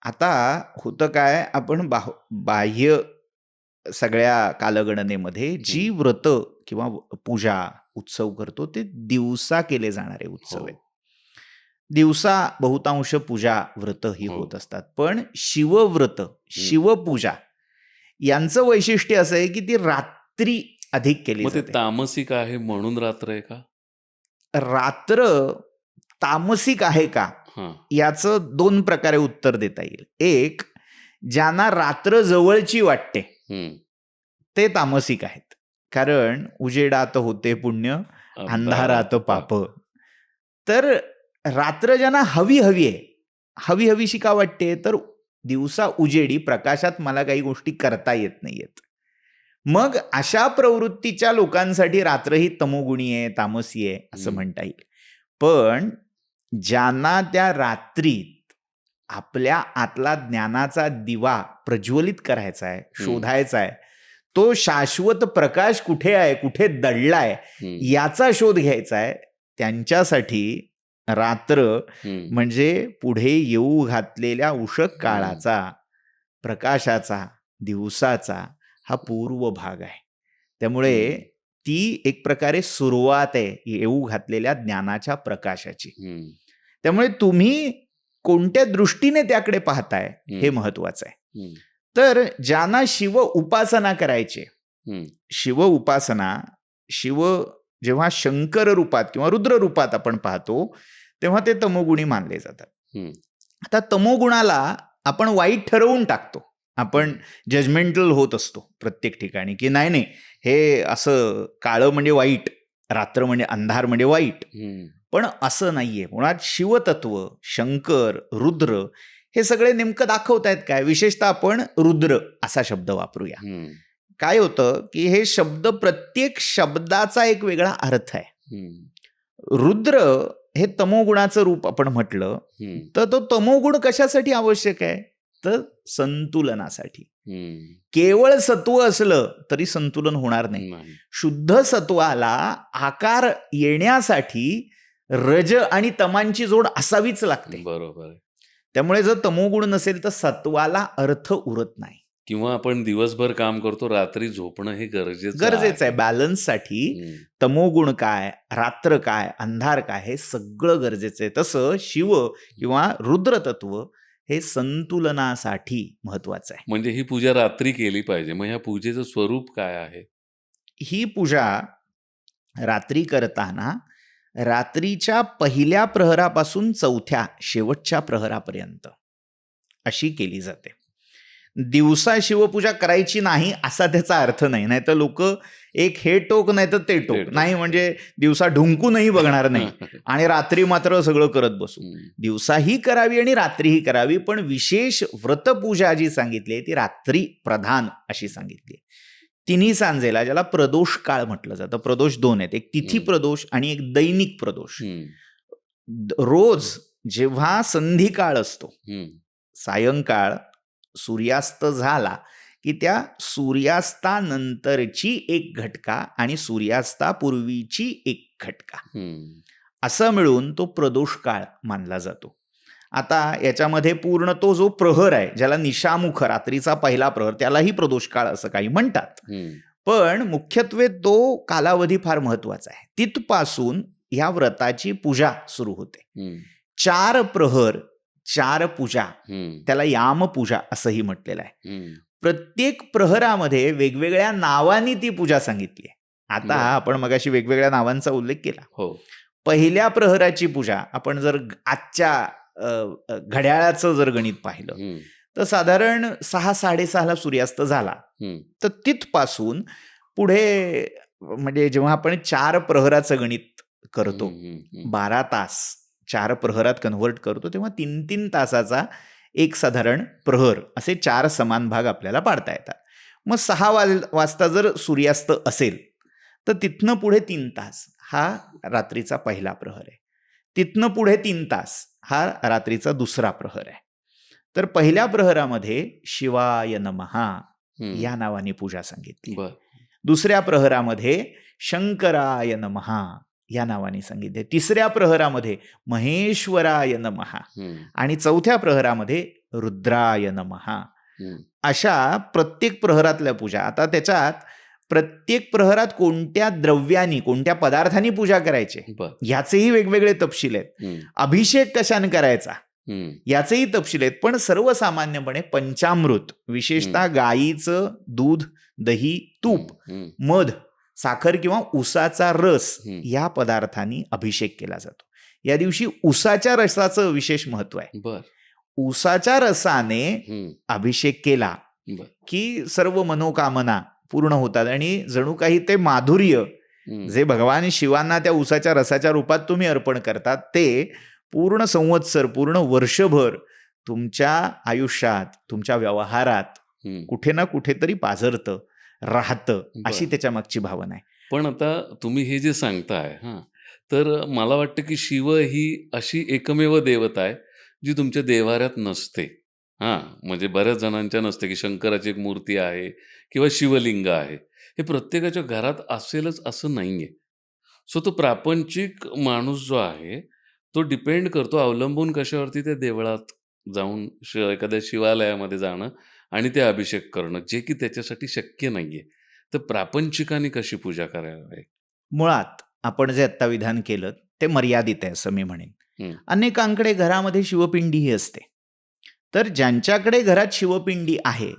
आता होतं काय, आपण बाह्य सगळ्या कालगणनेमध्ये जी व्रत किंवा पूजा, उत्सव करतो ते दिवसा केले जाणारे उत्सव आहेत. दिवसा बहुतांश पूजा व्रत ही होत असतात. पण शिवव्रत, शिवपूजा यांचं वैशिष्ट्य असं आहे की ती रात्री अधिक केली जाते.
ते तामसिक आहे म्हणून रात्र आहे का?
रात्र तामसिक आहे का याचं 2 प्रकारे उत्तर देता येईल. एक, ज्यांना रात्र जवळची वाटते ते तामसिक आहेत, कारण उजेडात होते पुण्य, अंधारात पाप. तर रात्र ज्यांना हवी आहे, हवी हवीशी का वाटते, तर दिवसा उजेडी प्रकाशात मला काही गोष्टी करता येत नाहीयेत. मग अशा प्रवृत्तीच्या लोकांसाठी रात्र ही तमोगुणी आहे, तामसी आहे असं म्हणता येईल. पण ज्यांना त्या रात्रीत आपल्या आतला ज्ञानाचा दिवा प्रज्वलित करायचा आहे, शोधायचा आहे, तो शाश्वत प्रकाश कुठे आहे, कुठे दडलाय याचा शोध घ्यायचा आहे, त्यांच्यासाठी रात्र
हम्म,
म्हणजे पुढे येऊ घातलेल्या उषक
हम्म,
काळाचा, प्रकाशाचा, दिवसाचा हा पूर्व भाग आहे. त्यामुळे
हम्म,
ती एक प्रकारे सुरुवात आहे येऊ घातलेल्या ज्ञानाच्या प्रकाशाची.
हम्म,
त्यामुळे तुम्ही कोणत्या दृष्टीने त्याकडे पाहताय हे
हम्म,
महत्वाचं आहे.
हम्म,
तर ज्यांना शिव उपासना करायची,
हम्म,
शिव उपासना, शिव जेव्हा शंकर रूपात किंवा रुद्र रूपात आपण पाहतो तेव्हा ते तमोगुणी मानले जातात.
हम्म,
आता तमोगुणाला आपण वाईट ठरवून टाकतो. आपण
हम्म,
जजमेंटल होत असतो प्रत्येक ठिकाणी, की नाही नाही हे असं काळं म्हणजे वाईट, रात्र म्हणजे अंधार म्हणजे वाईट.
हम्म,
पण असं नाहीये. मुळात शिवतत्व, शंकर, रुद्र हे सगळे नेमकं दाखवतायत काय? विशेषतः आपण रुद्र असा शब्द वापरूया.
हम्म,
काय होतं, की हे शब्द प्रत्येक शब्दाचा एक वेगळा अर्थ आहे.
हम्म,
रुद्र हे तमोगुणाचं रूप आपण म्हटलं,
हम्म,
तर तो तमोगुण कशासाठी आवश्यक आहे? तर संतुलनासाठी.
हम्म,
केवळ सत्व असलं तरी संतुलन होणार नाही.
नाही,
शुद्ध सत्वाला आकार येण्यासाठी रज आणि तमांची जोड असावीच लागते.
बरोबर आहे.
त्यामुळे जर तमोगुण नसेल तर सत्वाला अर्थ उरत नाही.
किंवा आपण दिवसभर काम करतो, रात्री झोपणं हे गरजेचं
गरजेचं आहे
आहे.
बॅलन्ससाठी.
हम्म,
तमोगुण काय, रात्र काय, अंधार काय हे सगळं गरजेचं आहे. तसं शिव किंवा रुद्र तत्व हे संतुलनासाठी महत्वाचं आहे.
म्हणजे ही पूजा रात्री केली पाहिजे. मग ह्या पूजेचं स्वरूप काय आहे?
ही पूजा रात्री करताना रात्रीच्या पहिल्या प्रहरापासून चौथ्या शेवटच्या प्रहरापर्यंत अशी केली जाते. दिवसा शिवपूजा करायची नाही असा त्याचा अर्थ नाही. नाहीतर लोक एक हे टोक नाही तर ते
ते
टोक
टोक.
नाही, म्हणजे दिवसा ढुंकूनही बघणार नाही आणि रात्री मात्र सगळं करत बसू.
हम्म,
दिवसाही करावी आणि रात्रीही करावी, पण विशेष व्रतपूजा जी सांगितली आहे ती रात्री प्रधान अशी सांगितली आहे. तिन्ही सांजेला, ज्याला प्रदोष काळ म्हटलं जातं, प्रदोष दोन आहेत, एक तिथी प्रदोष आणि एक दैनिक प्रदोष.
हम्म,
रोज जेव्हा संधी काळ असतो,
हम्म,
सायंकाळ सूर्यास्त झाला की त्या सूर्यास्तानंतरची एक घटका आणि सूर्यास्तापूर्वीची एक घटका
हम्म,
असं मिळून तो प्रदोष काळ मानला जातो. आता याच्यामध्ये पूर्ण तो जो प्रहर आहे, ज्याला निशामुख रात्रीचा पहिला प्रहर, त्यालाही प्रदोष काळ असं काही म्हणतात.
हम्म,
पण मुख्यत्वे तो कालावधी फार महत्वाचा आहे. तिथपासून ह्या व्रताची पूजा सुरू होते.
हम्म,
4 प्रहर 4 पूजा,
हम्म,
त्याला यामपूजा असंही म्हटलेलं आहे.
हम्म,
प्रत्येक प्रहरामध्ये वेगवेगळ्या नावांनी ती पूजा सांगितली आहे. आता
बरं.
आपण मगाशी वेगवेगळ्या नावांचा उल्लेख केला.
हो.
पहिल्या प्रहराची पूजा आपण जर आजच्या घड्याळाचं जर गणित पाहिलं
हम्म,
तर साधारण 6-6:30ला सूर्यास्त झाला.
हम्म,
तर तिथपासून पुढे म्हणजे जेव्हा आपण 4 प्रहराचं गणित करतो,
हम्म, हम्म,
12 तास 4 प्रहरात कन्व्हर्ट करतो, तेव्हा 3-3 तासाचा एक साधारण प्रहर असे 4 समान भाग आपल्याला पाडता येतात. मग 6 वाजता जर सूर्यास्त असेल तर तिथनं पुढे 3 तास हा रात्रीचा पहिला प्रहर आहे. तिथनं पुढे 3 तास हा रात्रीचा दुसरा प्रहर आहे. तर पहिल्या प्रहरामध्ये शिवाय नमः
हम्म,
या नावाने पूजा सांगितली.
बर.
दुसऱ्या प्रहरामध्ये शंकराय नमः या नावाने सांगितले. तिसऱ्या प्रहरामध्ये महेश्वराय नमः
हम्म,
आणि चौथ्या प्रहरामध्ये रुद्राय नमः.
हम्म,
अशा प्रत्येक प्रहरातल्या पूजा. आता त्याच्यात प्रत्येक प्रहरात कोणत्या द्रव्यानी, कोणत्या पदार्थांनी पूजा करायची
बर.
ह्याचेही वेगवेगळे तपशील आहेत.
हम्म,
अभिषेक कशाने करायचा
हम्म,
याचेही तपशील आहेत. पण सर्वसामान्यपणे पंचामृत, विशेषतः गाईचं दूध, दही, तूप,
हम्म,
मध, साखर किंवा उसाचा रस
हम्म.
या पदार्थांनी अभिषेक केला जातो. या दिवशी उसाच्या रसाचं विशेष महत्व आहे.
बर.
उसाच्या रसाने
हम्म,
अभिषेक केला
बर.
की सर्व मनोकामना पूर्ण होतात आणि जणू काही ते माधुर्य
हम्म,
जे भगवान शिवांना त्या उसाच्या रसाच्या रूपात तुम्ही अर्पण करतात ते पूर्ण संवत्सर, पूर्ण वर्षभर तुमच्या आयुष्यात, तुमच्या व्यवहारात
हम्म.
कुठे ना कुठेतरी पाझरतं, राहतं, अशी
बरं.
त्याच्या मागची भावना आहे.
पण आता तुम्ही हे जे सांगताय हां, तर मला वाटतं की शिव ही अशी एकमेव देवता आहे जी तुमच्या देवाऱ्यात नसते. हां, म्हणजे बऱ्याच जणांच्या नसते की शंकराची एक मूर्ती आहे किंवा शिवलिंग आहे. हे प्रत्येकाच्या घरात असेलच असं नाहीये. सो तो प्रापंचिक माणूस जो आहे, तो डिपेंड करतो, अवलंबून कशावरती, ते देवळात जाऊन एखाद्या शिवालयामध्ये जाणं आणि ते अभिषेक करणं, जे की त्याच्यासाठी शक्य नाहीये. तर प्रापंचिकाने कशी पूजा करायला हवी?
मुळात आपण जे आत्ता विधान केलं ते मर्यादित आहे असं मी म्हणेन.
हं.
अनेकांकडे घरामध्ये शिवपिंडीही असते. तर ज्यांच्याकडे घरात शिवपिंडी आहे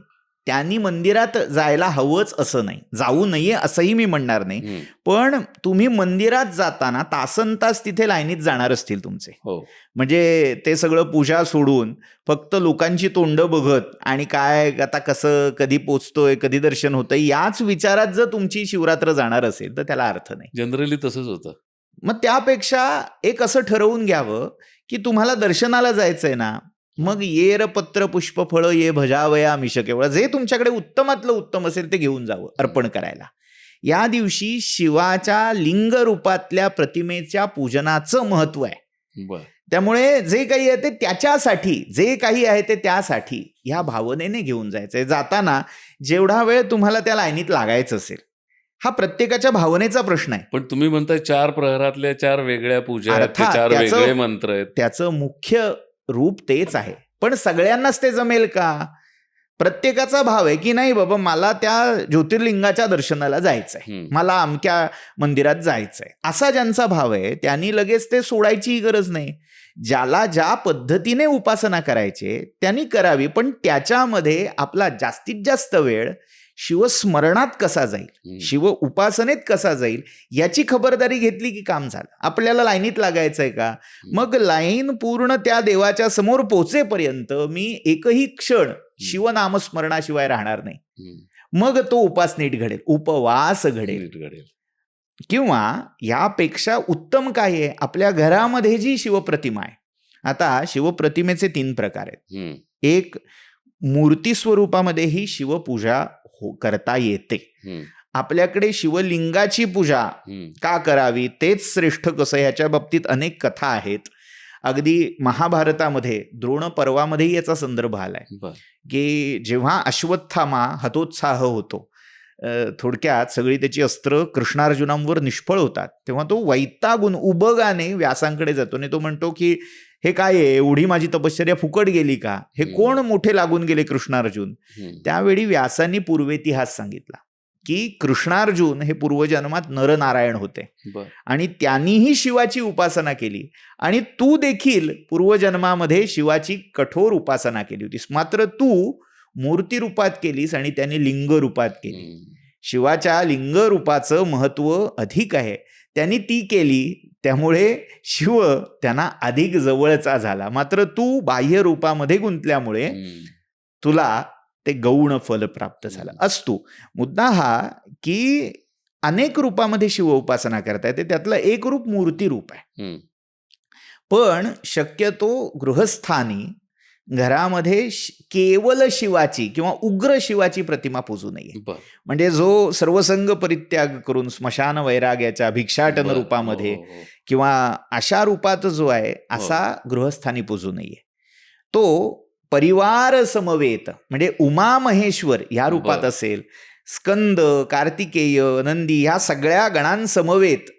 त्यांनी मंदिरात जायला हवंच असं नाही, जाऊ नये असंही मी म्हणणार नाही.
हं.
पण तुम्ही मंदिरात जाताना तासनतास तिथे लाईनीत जाणार असतील तुमचे.
हो.
म्हणजे ते सगळं पूजा सोडून फक्त लोकांची तोंडं बघत आणि काय आता कसं कधी पोचतोय कधी दर्शन होतंय याच विचारात जर तुमची शिवरात्र जाणार असेल तर त्याला अर्थ नाही.
जनरली तसंच होतं.
मग त्यापेक्षा एक असं ठरवून घ्यावं की तुम्हाला दर्शनाला जायचंय ना, मग येर पत्र पुष्प फळ ये भजावया मिश केवळ, जे तुमच्याकडे उत्तमातलं उत्तम असेल ते घेऊन जावं अर्पण करायला. या दिवशी शिवाच्या लिंग रूपातल्या प्रतिमेच्या पूजनाचं महत्व आहे.
बरं.
त्यामुळे जे काही आहे ते त्याच्यासाठी, जे काही आहे ते त्यासाठी ह्या भावनेने घेऊन जायचंय. जाताना जेवढा वेळ तुम्हाला त्या लाईनीत लागायचं असेल, हा प्रत्येकाच्या भावनेचा प्रश्न आहे.
पण तुम्ही म्हणताय 4 प्रहरातल्या 4 वेगळ्या पूजा आहेत, ते
अर्थात
4
त्याचं-
वेगळे मंत्र आहेत.
त्याचं मुख्य रूप तेच आहे. पण सगळ्यांनाच ते जमेल का? प्रत्येकाचा भाव आहे की नाही बाबा मला त्या ज्योतिर्लिंगाच्या दर्शनाला जायचंय,
हं.
मला अमक्या मंदिरात जायचंय, असा ज्यांचा भाव आहे त्यांनी लगेच ते सोडायचीही गरज नाही. ज्याला ज्या पद्धतीने उपासना करायचे त्यांनी करावी, पण त्याच्यामध्ये आपला जास्तीत जास्त वेळ शिवस्मरणात कसा जाईल,
हं.
शिव उपासनेत कसा जाईल याची खबरदारी घेतली की काम झालं. आपल्याला लाईनीत लागायचंय का? मग लाईन पूर्ण त्या देवाच्या समोर पोहोचेपर्यंत मी एकही क्षण शिवनामस्मरणाशिवाय राहणार नाही.
हं.
मग तो उपास नीट घडेल, उपवास घडेल.
नीट घडेल.
किंवा यापेक्षा उत्तम काय आहे, आपल्या घरामध्ये जी शिवप्रतिमा आहे. आता शिवप्रतिमेचे 3 प्रकार आहेत.
हं.
एक, मूर्ती स्वरूपामध्येही शिवपूजा करता येते.
हं.
आपल्याकडे शिवलिंगाची पूजा
हं.
का करावी, तेच श्रेष्ठ कसं, ह्याच्या बाबतीत अनेक कथा आहेत. अगदी महाभारतामध्ये द्रोण पर्वामध्येही याचा संदर्भ आलाय
बरं.
की जेव्हा अश्वत्थामा हतोत्साह होतो, थोडक्यात सगळी त्याची अस्त्र कृष्णार्जुनांवर निष्फळ होतात, तेव्हा तो वैतागून उबगाने व्यासांकडे जातो आणि तो म्हणतो की हे काय आहे, एवढी माझी तपश्चर्या फुकट गेली का, हे कोण मोठे लागून गेले कृष्णार्जुन.
हं.
त्यावेळी व्यासांनी पूर्वेतिहास सांगितला की कृष्णार्जुन हे पूर्वजन्मात नरनारायण होते
बरं.
आणि त्यांनीही शिवाची उपासना केली आणि तू देखील पूर्वजन्मामध्ये शिवाची कठोर उपासना केली होतीस, मात्र तू मूर्ती रूपात केलीस आणि त्यांनी लिंग रूपात केली.
हं.
शिवाच्या लिंग रूपाचं महत्व अधिक आहे, त्यांनी ती केली, त्यामुळे शिव त्यांना अधिक जवळचा झाला. मात्र तू बाह्य रूपामध्ये गुंतल्यामुळे
हं.
तुला ते गौण फल प्राप्त झालं. असतो मुद्दा हा की अनेक रूपामध्ये शिव उपासना करता येते, त्यातलं एक रूप मूर्ती रूप आहे.
हं.
पण शक्यतो गृहस्थानी घरामध्ये केवल शिवाची किंवा उग्र शिवाची प्रतिमा पूजू नये.
बरं.
म्हणजे जो सर्वसंग परित्याग करून स्मशान वैराग्याच्या भिक्षाटन
बरं.
रूपामध्ये
हो, हो.
किंवा अशा रूपात जो आहे असा गृहस्थानी पूजू नये. तो परिवार समवेत म्हणजे उमा महेश्वर या रूपात
बरं.
असेल, स्कंद, कार्तिकेय, नंदी ह्या सगळ्या गणांसमवेत,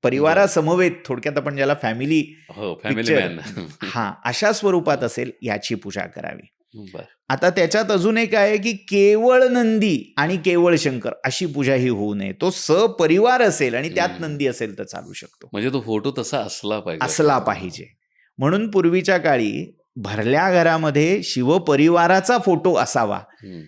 परिवारासमवेत, थोडक्यात आपण ज्याला फॅमिली
हो, फॅमिली
पिक्चर,
मॅन.
हा अशा स्वरूपात असेल याची पूजा करावी.
बरं.
आता त्याच्यात अजून एक आहे की केवळ नंदी आणि केवळ शंकर अशी पूजा ही होऊ नये. तो सपरिवार असेल आणि त्यात नंदी असेल तर चालू शकतो,
म्हणजे तो फोटो तसा असला
पाहिजे. म्हणून पूर्वीच्या काळी भरल्या घरामध्ये शिवपरिवाराचा फोटो असावा.
हं.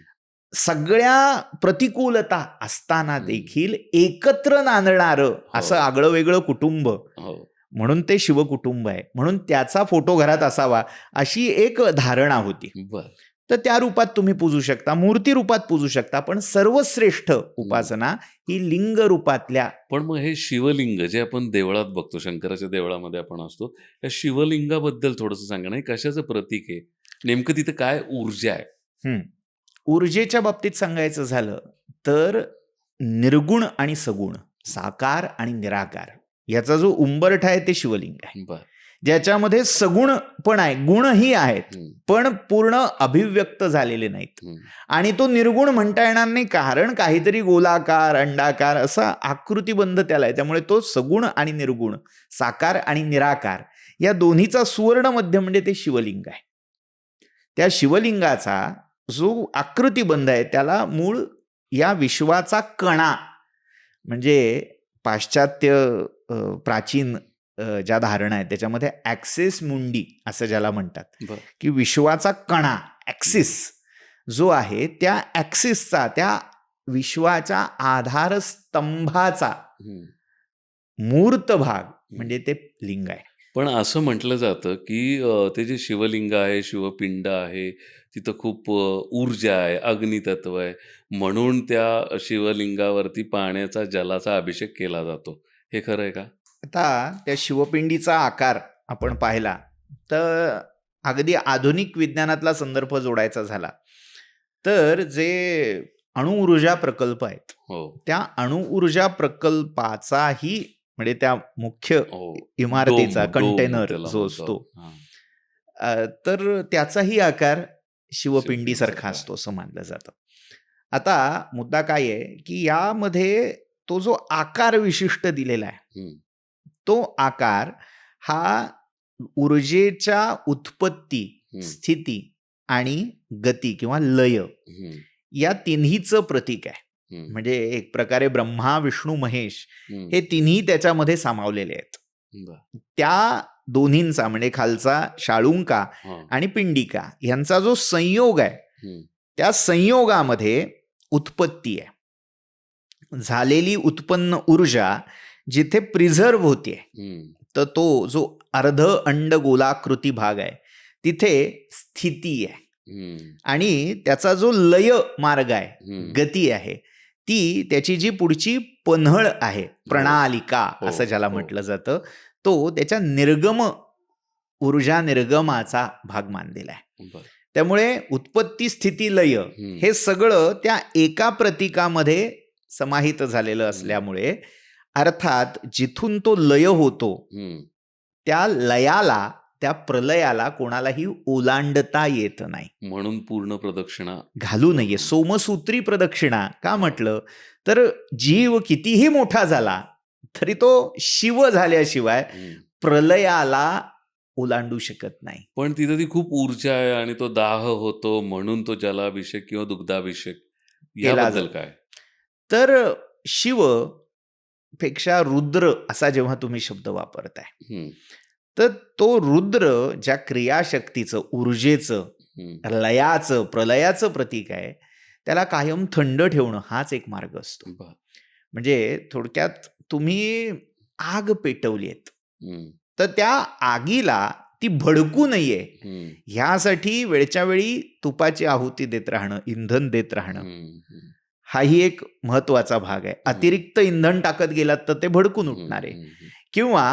सगळ्या प्रतिकूलता असताना देखील एकत्र नांदणारं असं आगळं वेगळं कुटुंब,
हो.
म्हणून ते शिवकुटुंब आहे, म्हणून त्याचा फोटो घरात असावा अशी एक धारणा होती.
बरं.
तर त्या रूपात तुम्ही पूजू शकता, मूर्ती रूपात पूजू शकता, पण सर्वश्रेष्ठ उपासना ही लिंग रूपातल्या.
पण मग हे शिवलिंग जे आपण देवळात बघतो, शंकराच्या देवळामध्ये आपण असतो, त्या शिवलिंगाबद्दल थोडंसं सांगा ना, हे कशाचं प्रतीक आहे, नेमकं तिथे काय ऊर्जा आहे?
ऊर्जेच्या बाबतीत सांगायचं झालं तर निर्गुण आणि सगुण, साकार आणि निराकार याचा जो उंबरठा आहे ते शिवलिंग आहे.
बरं.
ज्याच्यामध्ये सगुण पण आहे, गुणही आहेत, पण पूर्ण अभिव्यक्त झालेले नाहीत. आणि तो निर्गुण म्हणता येणार नाही, कारण काहीतरी गोलाकार, अंडाकार असा आकृतिबंध त्याला आहे. त्यामुळे तो सगुण आणि निर्गुण, साकार आणि निराकार या दोन्हीचा सुवर्ण मध्य म्हणजे ते शिवलिंग आहे. त्या शिवलिंगाचा जो आकृतिबंध आहे त्याला मूळ या विश्वाचा कणा म्हणजे पाश्चात्य प्राचीन ज्या धारणा आहेत त्याच्यामध्ये ॲक्सिस मुंडी असं ज्याला म्हणतात,
बरं.
की विश्वाचा कणा ॲक्सिस जो आहे त्या ॲक्सिसचा, त्या विश्वाच्या आधारस्तंभाचा मूर्त भाग म्हणजे ते लिंग आहे.
पण असं म्हटलं जातं की ते जे शिवलिंग आहे, शिवपिंड आहे, तिथं खूप ऊर्जा आहे, अग्नितत्व आहे, म्हणून त्या शिवलिंगावरती पाण्याचा, जलाचा अभिषेक केला जातो. हे खरं आहे का?
आता त्या शिवपिंडीचा आकार आपण पाहिला तर अगदी आधुनिक विज्ञानातला संदर्भ जोडायचा झाला तर जे अणुऊर्जा प्रकल्प आहेत
हो.
त्या अणुऊर्जा प्रकल्पाचाही म्हणजे त्या मुख्य
हो.
इमारतीचा
डोम
कंटेनर
त्याला
जो
म्हणतो.
असतो
हां.
तर त्याचाही आकार शिवपिंडीसारखा
शिवपिंडीसारखा आहे.
असतो असं मानलं जातं. आता मुद्दा काय आहे की यामध्ये तो जो आकार विशिष्ट दिलेला आहे
हं.
तो आकार हा ऊर्जेच्या उत्पत्ती,
हं.
स्थिती आणि गती किंवा लय
हं.
या तिन्हीचं प्रतीक आहे.
हं.
म्हणजे एक प्रकारे ब्रह्मा, विष्णू, महेश
हं.
हे तिन्ही त्याच्यामध्ये सामावलेले आहेत.
बरं.
त्या दोन्हींचा म्हणजे खालचा शाळुंका
हां.
आणि पिंडिका यांचा जो संयोग आहे
हं.
त्या संयोगामध्ये उत्पत्ती आहे. झालेली उत्पन्न ऊर्जा जिथे प्रिझर्व्ह होतीये
हं.
तर तो जो अर्ध अंड गोलाकृती भाग आहे तिथे स्थिती आहे
हं.
आणि त्याचा जो लय मार्ग आहे,
हं.
गती आहे, ती त्याची जी पुढची पन्हळ आहे, प्रणालिका
हो,
असं ज्याला
हो.
म्हटलं जातं, तो त्याच्या निर्गम ऊर्जा निर्गमाचा भाग मानलेला आहे.
बरं.
त्यामुळे उत्पत्ती, स्थिती, लय
हं.
हे सगळं त्या एका प्रतीकामध्ये समाहित झालेलं असल्यामुळे अर्थात जिथून तो लय होतो
हं.
त्या लयाला, त्या प्रलयाला कोणालाही ओलांडता येत नाही,
म्हणून पूर्ण प्रदक्षिणा
घालू नये. सोमसूत्री प्रदक्षिणा का म्हटलं तर जीव कितीही मोठा झाला तरी तो शिव झाल्याशिवाय
हं.
प्रलयाला ओलांडू शकत नाही.
पण तिथं ती खूप ऊर्जा आहे आणि तो दाह होतो म्हणून तो जलाभिषेक किंवा दुग्धाभिषेक
केला
याबद्दल
जातो.
काय?
तर शिव पेक्षा रुद्र असा जेव्हा तुम्ही शब्द वापरताय
हं.
तर तो रुद्र ज्या क्रियाशक्तीचं, ऊर्जेचं,
हं.
लयाचं, प्रलयाचं प्रतीक आहे त्याला कायम थंड ठेवणं हाच एक मार्ग असतो.
बरं.
म्हणजे थोडक्यात तुम्ही आग पेटवली आहेत
हं.
तर त्या आगीला ती भडकू नये
हं.
ह्यासाठी वेळच्या वेळी तुपाची आहुती देत राहणं, इंधन देत राहणं
हं. हं.
हाही एक महत्वाचा भाग आहे. अतिरिक्त इंधन टाकत गेलात तर ते भडकून उठणार आहे.
हं. हं.
किंवा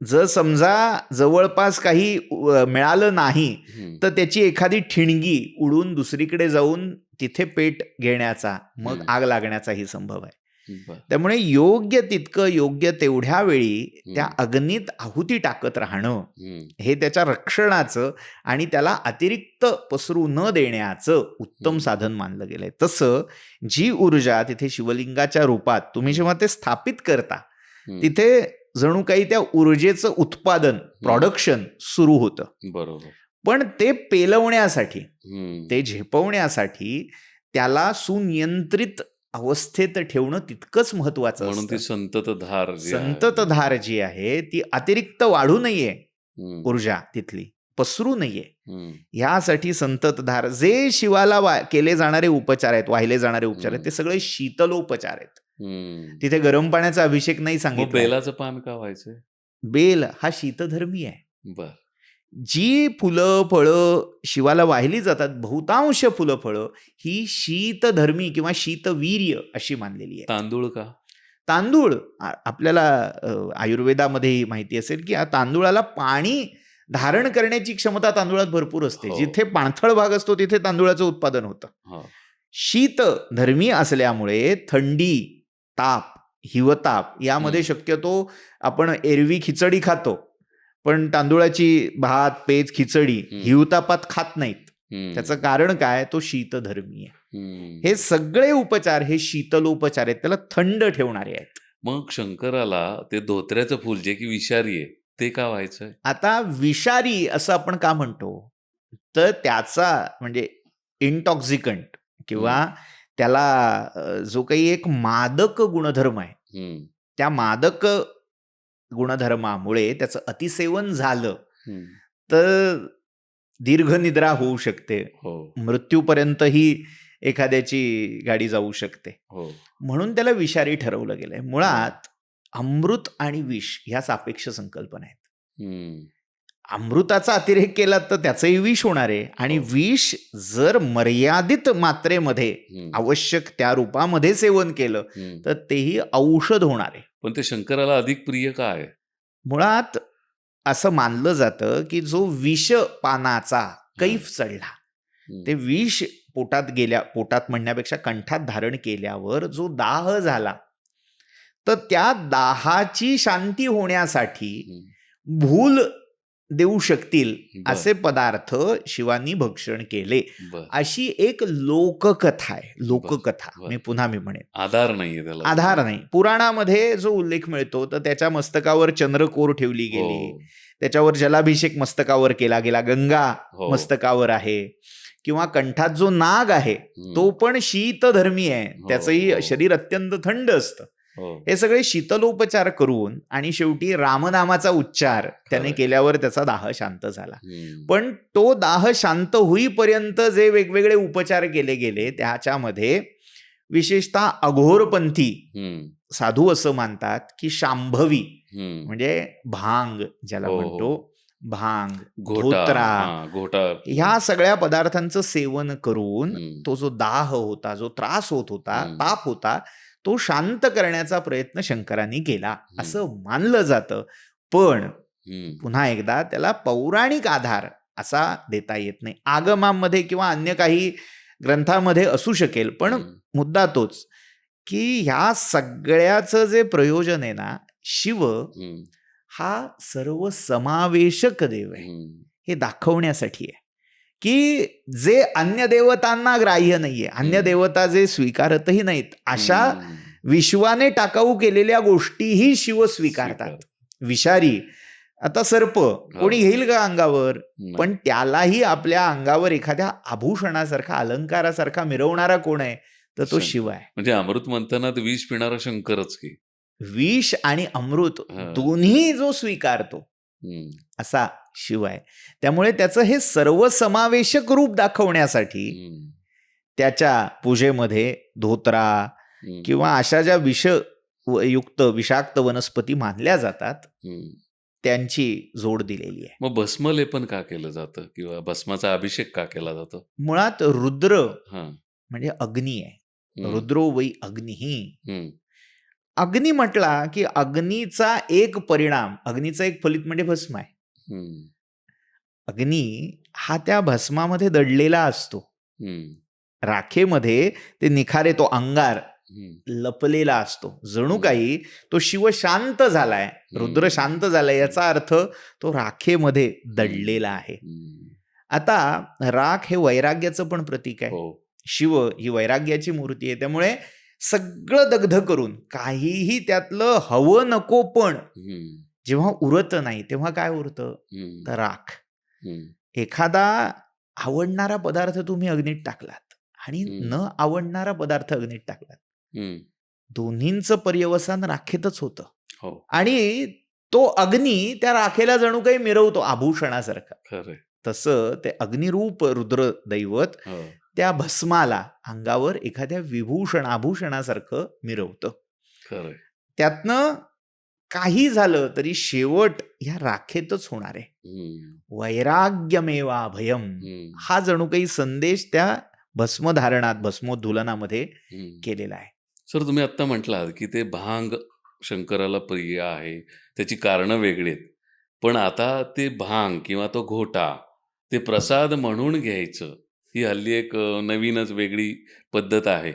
जर समजा जवळपास काही मिळालं नाही
हं.
तर त्याची एखादी ठिणगी उडून दुसरीकडे जाऊन तिथे पेट घेण्याचा, मग
हं.
आग लागण्याचाही संभव आहे.
बरं.
त्यामुळे योग्य तितकं, योग्य तेवढ्या वेळी त्या
हं.
अग्नीत आहुती टाकत राहणं
हं.
हे त्याच्या रक्षणाचं आणि त्याला अतिरिक्त पसरू न देण्याचं उत्तम
हं.
साधन मानलं गेलंय. तसं जी ऊर्जा तिथे शिवलिंगाच्या रूपात तुम्ही जेव्हा ते स्थापित करता
हं.
तिथे जणू काही त्या ऊर्जेचं उत्पादन, प्रोडक्शन सुरू होतं.
बरोबर.
पण ते पेलवण्यासाठी,
हं.
ते झेपवण्यासाठी त्याला सुनियंत्रित अवस्थेत ठेवणं तितकंच महत्वाचं
म्हणून ती
असतं.
संततधार जी आहे.
संततधार जी आहे ती अतिरिक्त वाढू नये,
हं.
ऊर्जा तिथली पसरू नये
हं.
ह्यासाठी संततधार जे शिवाला केले जाणारे उपचार आहेत, वाहिले जाणारे उपचार आहेत,
हं.
ते सगळे शीतलोपचार आहेत.
हं.
तिथे गरम पाण्याचा अभिषेक नाही
मग
सांगितलं.
बेलाचं पान का व्हायचंय?
बेल हा शीतधर्मी आहे.
बरं.
जी फुलं फळं शिवाला वाहिली जातात, बहुतांश फुलं फळं ही शीतधर्मी किंवा शीतवीर्य अशी मानलेली आहे.
तांदूळ का?
तांदूळ आपल्याला आयुर्वेदामध्येही माहिती असेल की तांदूळाला पाणी धारण करण्याची क्षमता तांदूळात भरपूर असते.
हो.
जिथे पाणथळ भाग असतो तिथे तांदूळाचं उत्पादन होतं.
हो.
शीतधर्मी असल्यामुळे थंडी, ताप, हिवताप यामध्ये
हं.
शक्यतो आपण एरवी खिचडी खातो पण तांदूळाची भात, पेज, खिचडी
हं.
हिवतापात खात नाहीत.
हं.
त्याचं कारण काय? तो शीतधर्मी आहे.
हं.
हे सगळे उपचार हे शीतलोपचार आहेत, त्याला थंड ठेवणारे आहेत.
मग शंकराला ते धोत्र्याचं फूल जे की विषारी आहे ते का व्हायचंय?
आता विषारी असं आपण का म्हणतो? तर त्याचा म्हणजे इंटॉक्सिकंट किंवा
हं,
त्याला जो काही एक मादक गुणधर्म आहे,
हं,
त्या मादक गुणधर्मामुळे त्याचं अतिसेवन झालं,
हं.
तर दीर्घनिद्रा होऊ शकते.
हो,
मृत्यूपर्यंतही एखाद्याची गाडी जाऊ शकते.
हो.
म्हणून त्याला विषारी ठरवलं गेलंय. मुळात अमृत आणि विष ह्या सापेक्ष संकल्पना आहेत.
हं,
अमृताचा अतिरेक केला तर त्याचंही विष होणार आहे आणि
हो.
विष जर मर्यादित मात्रेमध्ये
हं,
आवश्यक त्या रूपामध्ये सेवन केलं
हं.
तर तेही औषध होणार आहे.
पण ते शंकराला अधिक प्रिय का आहे?
मुळात असं मानलं जातं की जो विषपानाचा कैफ चढला,
हं,
ते विष पोटात म्हणण्यापेक्षा कंठात धारण केल्यावर जो दाह झाला, तर त्या दाहाची शांती होण्यासाठी
हं.
भूल देऊ शकतील
बर,
असे पदार्थ शिवानी भक्षण केले,
बर,
अशी एक लोककथा आहे.
बर,
लोककथा
बर.
मी म्हणेन,
आधार नाहीये त्याला.
आधार नाही. पुराणामध्ये जो उल्लेख मिळतो तर त्याच्या मस्तकावर चंद्रकोर ठेवली
हो,
गेली, त्याच्यावर जलाभिषेक मस्तकावर केला गेला, गंगा
हो.
मस्तकावर आहे, किंवा कंठात जो नाग आहे
हं,
तो पण शीतधर्मी आहे,
हो,
त्याचंही
हो,
शरीर अत्यंत थंड असतं.
हो.
हे सगळे शीतलोपचार करून आणि शेवटी रामनामाचा उच्चार त्याने
खरंय.
केल्यावर त्याचा दाह शांत झाला.
हं,
पण तो दाह शांत होईपर्यंत जे वेगवेगळे उपचार केले गेले त्याच्यामध्ये विशेषतः अघोरपंथी
हं,
साधू असं मानतात की शांभवी
हं.
म्हणजे भांग ज्याला
हो,
म्हणतो,
हो.
भांग,
घोटा,
धोत्रा,
हां, घोटा.
ह्या सगळ्या पदार्थांचं सेवन करून
हं,
तो जो दाह होता, जो त्रास होत होता,
हं,
ताप होता, तो शांत करण्याचा प्रयत्न शंकरांनी केला
हं,
असं मानलं जातं. पण
हं,
पुन्हा एकदा त्याला पौराणिक आधार असा देता येत नाही. आगमांमध्ये किंवा अन्य काही ग्रंथामध्ये असू शकेल, पण
हं,
मुद्दा तोच की ह्या सगळ्याचं जे प्रयोजन आहे ना, शिव
हं,
हा सर्व समावेशक देव आहे
हं,
हे दाखवण्यासाठी आहे की जे अन्य देवतांना ग्राह्य नाहीये, अन्य देवता जे स्वीकारतही नाहीत, अशा
हं.
विश्वाने टाकाऊ केलेल्या गोष्टीही शिव स्वीकारतात.
स्वीकार.
विषारी, आता सर्प कोणी घेईल का अंगावर?
नाही.
पण त्यालाही आपल्या अंगावर एखाद्या आभूषणासारखा, अलंकारासारखा मिरवणारा कोण आहे? तर तो
शंकर.
शिव आहे.
म्हणजे अमृत मंथनात विष पिणारा शंकरच की.
विष आणि अमृत
हां.
दोन्ही जो स्वीकारतो
हं,
असा शिव आहे. त्यामुळे त्याचं हे सर्वसमावेशक रूप दाखवण्यासाठी
हं,
त्याच्या पूजेमध्ये धोत्रा
हं,
किंवा अशा ज्या युक्त विषाक्त वनस्पती मानल्या जातात
हं.
त्यांची जोड दिलेली आहे.
मग भस्मलेपन का केलं जातं किंवा भस्माचा अभिषेक का केला जातो?
मुळात रुद्र
हां.
म्हणजे अग्नी आहे.
हं,
रुद्रो वै अग्निही.
हं,
अग्नी म्हटला की अग्नीचा एक परिणाम, अग्नीचं एक फलित म्हणजे भस्म आहे.
हं,
अग्नी हा त्या भस्मामध्ये दडलेला असतो.
हं,
राखेमध्ये ते निखारे, तो अंगार
हं,
लपलेला असतो. जणू काही तो शिव शांत झालाय, रुद्र शांत झालाय, याचा अर्थ तो राखेमध्ये दडलेला आहे.
हं.
आता राख हे वैराग्याचं पण प्रतीक आहे.
हो.
शिव ही वैराग्याची मूर्ती आहे. त्यामुळे सगळं दग्ध करून काहीही त्यातलं हवं नको, पण
हं,
जेव्हा उरत नाही तेव्हा काय उरतं?
हं,
तर राख.
हं,
एखादा आवडणारा पदार्थ तुम्ही अग्नीत टाकलात आणि न आवडणारा पदार्थ अग्नीत टाकलात,
हं.
दोन्हींचं पर्यवसान राखेतच होतं.
हो.
आणि तो अग्नी त्या राखेला जणू काही मिरवतो आभूषणासारखा.
खरंय.
तसं ते अग्निरूप रुद्र दैवत
हो.
त्या भस्माला अंगावर एखाद्या आभूषणासारखं मिरवतं.
खरंय.
त्यातनं काही झालं तरी शेवट ह्या राखेतच होणार आहे.
हं,
वैराग्यमेवा भयम,
हं,
हा जणू काही संदेश त्या भस्मधारणात, भस्मोद्धूलनामध्ये
हं.
केलेला आहे.
सर, तुम्ही आत्ता म्हटलात की ते भांग शंकराला प्रिय आहे, त्याची कारणं वेगळी आहेत. पण आता ते भांग किंवा तो घोटा ते प्रसाद म्हणून घ्यायचं, ही हल्ली एक नवीनच वेगळी पद्धत आहे.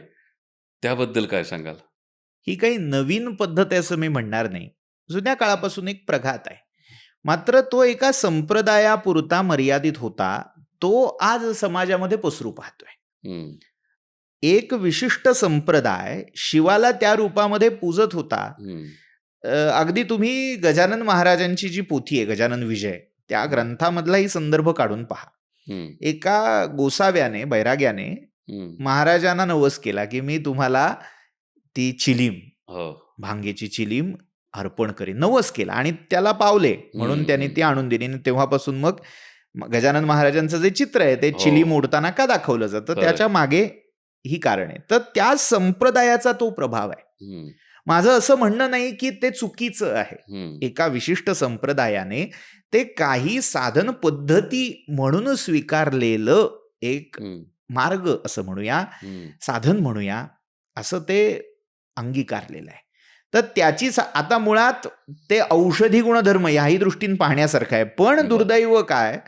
त्याबद्दल काय सांगाल?
ही काही नवीन पद्धत आहे असं मी म्हणणार नाही. जुन्या काळापासून एक प्रघात आहे. मात्र तो एका संप्रदायापुरता मर्यादित होता. तो आज समाजामध्ये पसरू पाहतोय.
हं,
एक विशिष्ट संप्रदाय शिवाला त्या रूपामध्ये पूजत होता.
हं,
अगदी तुम्ही गजानन महाराजांची जी पोथी आहे गजानन विजय त्या ग्रंथामधलाही संदर्भ काढून पहा.
हम्म,
एका गोसाव्याने बैराग्याने
हम्म,
महाराजांना नवस केला की मी तुम्हाला ती चिलीम
हो,
भांगेची चिलीम अर्पण करीन, नवस केला आणि त्याला पावले म्हणून त्याने ती आणून दिली. आणि तेव्हापासून मग गजानन महाराजांचं जे चित्र आहे ते
हो.
चिलीम ओढताना का दाखवलं जातं
खरंय.
त्याच्या मागे ही कारण आहे. तर त्या संप्रदायाचा तो प्रभाव आहे.
हम्म,
माझं असं म्हणणं नाही की ते चुकीचं आहे.
हम्म,
एका विशिष्ट संप्रदायाने ते काही साधन पद्धती म्हणून स्वीकारलेलं एक
हम्म,
मार्ग असं म्हणूया,
हम्म,
साधन म्हणूया, असं ते अंगीकारलेलं आहे. तर त्याची आता मुळात ते औषधी गुणधर्म याही दृष्टीने पाहण्यासारखं आहे. पण
बरं.
दुर्दैव काय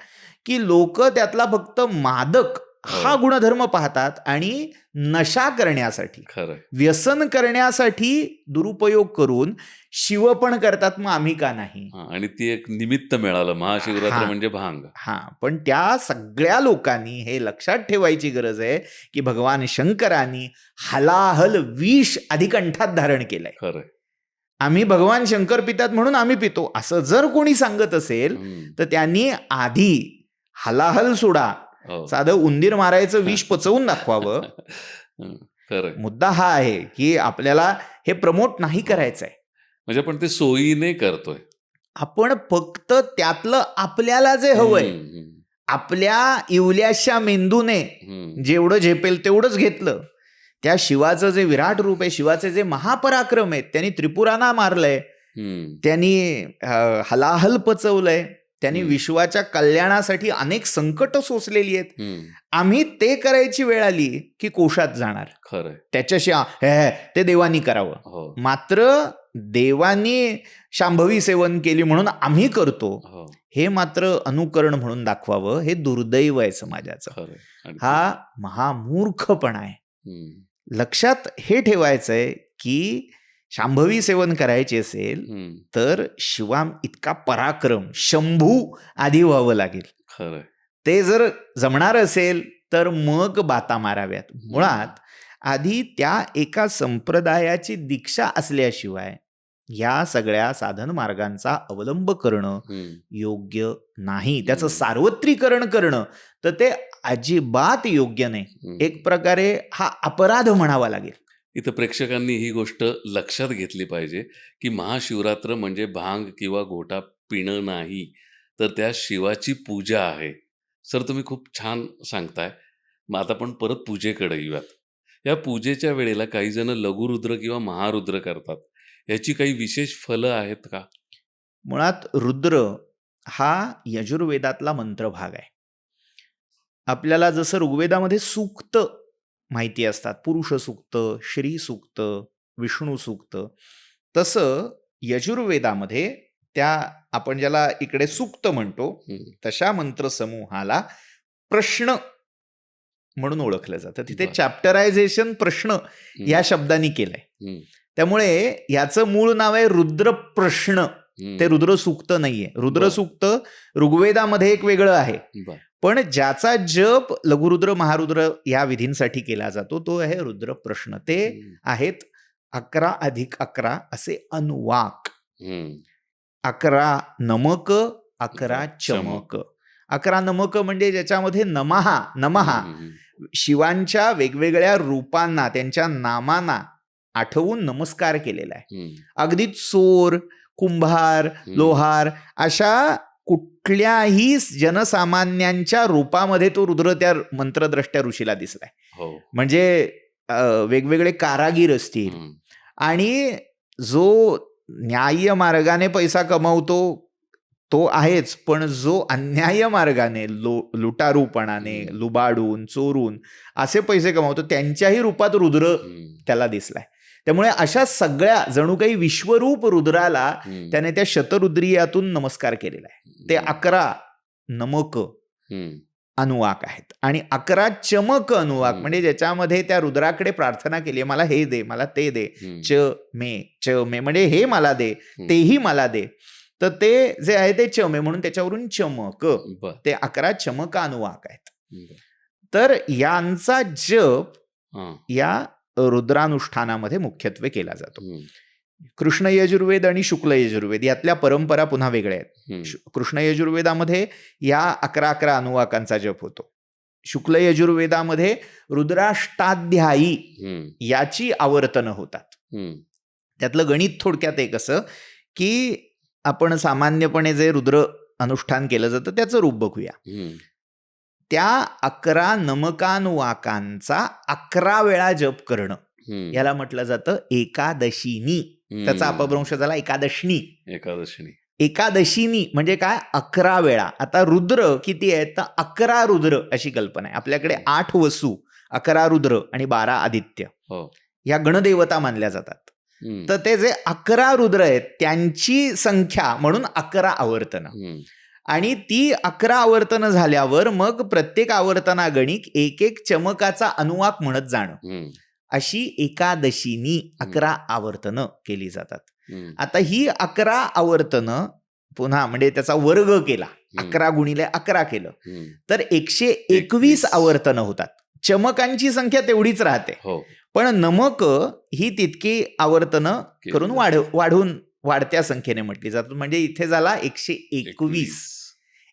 की लोक त्यातला फक्त मादक हा
हो.
गुणधर्म पाहतात आणि नशा करण्यासाठी
खरंय.
व्यसन करण्यासाठी दुरुपयोग करून शिव पण करतात, मग आम्ही का नाही.
हा, आणि ती एक निमित्त मिळालं महाशिवरात्र
हा.
म्हणजे भांग.
हा, पण त्या सगळ्या लोकांनी हे लक्षात ठेवायची गरज आहे की भगवान शंकरांनी हलाहल विष आधी कंठात धारण केलंय.
खरंय.
आम्ही भगवान शंकर पितात म्हणून आम्ही पितो असं जर कोणी सांगत असेल
हम्म,
तर त्यांनी आधी हलाहल सोडा,
हो.
साधं उंदीर मारायचं विष पचवून दाखवावं.
हं, खरंय.
मुद्दा हा आहे की आपल्याला हे प्रमोट नाही करायचं आहे.
म्हणजे आपण ते सोयीने करतोय.
आपण फक्त त्यातलं आपल्याला जे हवंय
हम्म,
आपल्या इवल्याशा मेंदूने
हम्म,
जेवढं झेपेल तेवढंच घेतलं. त्या शिवाचं जे विराट रूप आहे, शिवाचे जे महापराक्रम आहेत, त्यांनी त्रिपुरांना मारलंय,
हम्म,
त्यांनी हलाहल पचवलंय, त्यांनी
हम्म.
विश्वाच्या कल्याणासाठी अनेक संकट सोसलेली आहेत.
हम्म,
आम्ही ते करायची वेळ आली की कोशात जाणार.
खरंय.
त्याच्याशी हे ते देवानी करावं.
हो,
मात्र देवानी शांभवी सेवन केली म्हणून आम्ही करतो,
हो,
हे मात्र अनुकरण म्हणून दाखवावं, हे दुर्दैव आहे समाजाचं.
खरंय. आणि
हा महामूर्खपणा आहे.
हम्म,
लक्षात हे ठेवायचं आहे की शांभवी सेवन करायचे असेल
हम्म,
तर शिवा इतका पराक्रम शंभू आधी व्हावं लागेल.
खरंय.
ते जर जमणार असेल तर मग बाता माराव्यात. मुळात आधी त्या एका संप्रदायाची दीक्षा असल्याशिवाय या सगळ्या साधन मार्गांचा अवलंब करणं
हम्म,
योग्य नाही. त्याचं
हम्म.
सार्वत्रिकरण करणं तर ते अजिबात योग्य नाही.
हम्म.
एक प्रकारे हा अपराध म्हणावा लागेल.
इथं प्रेक्षकांनी ही गोष्ट लक्षात घेतली पाहिजे की महाशिवरात्र म्हणजे भांग किंवा घोटा पिणं नाही, तर त्या शिवाची पूजा आहे. सर, तुम्ही खूप छान सांगताय. मग आता आपण परत पूजेकडे येऊयात. या पूजेच्या वेळेला काही जण लघुरुद्र किंवा महारुद्र करतात. याची काही विशेष फलं आहेत का?
मुळात रुद्र हा यजुर्वेदातला मंत्रभाग आहे. आपल्याला जसं ऋग्वेदामध्ये सूक्त माहिती असतात, पुरुष सूक्त, श्री सूक्त, विष्णू सूक्त, तसं यजुर्वेदामध्ये त्या आपण ज्याला इकडे सूक्त म्हणतो
हम्म,
तशा मंत्रसमूहाला प्रश्न म्हणून ओळखलं जातं. तिथे
बरं.
चॅप्टरायझेशन प्रश्न या शब्दांनी केलंय.
हम्म,
त्यामुळे याचं मूळ नाव आहे रुद्र प्रश्न.
हम्म,
ते रुद्र सूक्त नाहीये. रुद्र
बरं.
सूक्त ऋग्वेदामध्ये एक वेगळं आहे.
बरं.
पण ज्याचा जप लघुरुद्र महारुद्र या विधींसाठी केला जातो तो आहे रुद्र प्रश्न. ते
हम्म,
आहेत 11+11 असे अनुवाक.
हम्म,
11 नमक, 11
बरं.
चमक. 11 नमक म्हणजे ज्याच्यामध्ये नमहा
हम्म,
शिवांच्या वेगवेगळ्या रूपांना, त्यांच्या नामांना आठवून नमस्कार केलेला आहे.
हम्म,
अगदी चोर, कुंभार, लोहार अशा कुठल्याही जनसामान्यांच्या रूपामध्ये तो रुद्र त्या मंत्रद्रष्ट्या ऋषीला दिसलाय.
हो.
म्हणजे वेगवेगळे कारागीर असतील
हम्म,
आणि जो न्याय्य मार्गाने पैसा कमावतो तो आहेच, पण जो अन्याय मार्गाने लुटारूपणाने लुबाडून चोरून असे पैसे कमावतो त्यांच्याही रूपात रुद्र
हम्म,
त्याला दिसलाय. त्यामुळे अशा सगळ्या जणू काही विश्वरूप रुद्राला
हम्म,
त्याने त्या शतरुद्रियातून नमस्कार केलेला आहे. ते 11 नमक
हम्म,
अनुवाक आहेत आणि 11 चमक अनुवाक
हम्म.
म्हणजे ज्याच्यामध्ये त्या रुद्राकडे प्रार्थना केली, मला हे दे, मला ते दे,
हम्म,
च मे म्हणजे हे मला दे, तेही मला दे. तर ते जे आहे ते चमे म्हणून त्याच्यावरून चमक,
बरं.
ते 11 चमक अनुवाक आहेत.
बरं.
तर यांचा जप
हां.
या रुद्रानुष्ठानामध्ये मुख्यत्वे केला जातो.
हम्म,
कृष्ण यजुर्वेद आणि शुक्ल यजुर्वेद यातल्या परंपरा पुन्हा वेगळ्या आहेत.
हम्म,
कृष्ण यजुर्वेदामध्ये या 11 अनुवाकांचा जप होतो. शुक्ल यजुर्वेदामध्ये रुद्राष्टाध्यायी
हम्म,
याची आवर्तनं होतात.
हम्म,
त्यातलं गणित थोडक्यात एक असं की आपण सामान्यपणे जे रुद्र अनुष्ठान केलं जातं त्याचं रूप बघूया.
हम्म,
त्या 11 नमकानुवाकांचा 11 वेळा जप करणं
हम्म,
याला म्हटलं जातं एकादशीनी. त्याचा
हम्म.
अपभ्रंश झाला एकादशनी.
एकादशीने.
एकादशीनी म्हणजे काय? 11 वेळा. आता रुद्र किती आहेत? तर 11 रुद्र अशी कल्पना आहे. आपल्याकडे 8 वसू, 11 रुद्र आणि 12 आदित्य
हो.
या गणदेवता मानल्या जातात.
हम्म,
तर ते जे 11 रुद्र आहेत त्यांची संख्या म्हणून 11 आवर्तनं.
हम्म,
आणि ती 11 आवर्तनं झाल्यावर मग प्रत्येक आवर्तनागणिक एक एक चमकाचा अनुवाक म्हणत जाणं,
हम्म,
अशी एकादशीनी 11 आवर्तनं केली जातात.
हम्म,
आता ही 11 आवर्तनं पुन्हा म्हणजे त्याचा वर्ग केला, 11 गुणिले 11 केलं
हम्म.
तर 121 आवर्तनं होतात. चमकांची संख्या तेवढीच राहते,
हो.
पण नमक ही तितकी आवर्तनं
केली
करून
जाते.
वाढून वाढत्या संख्येने म्हटली जातात. म्हणजे इथे झाला 121.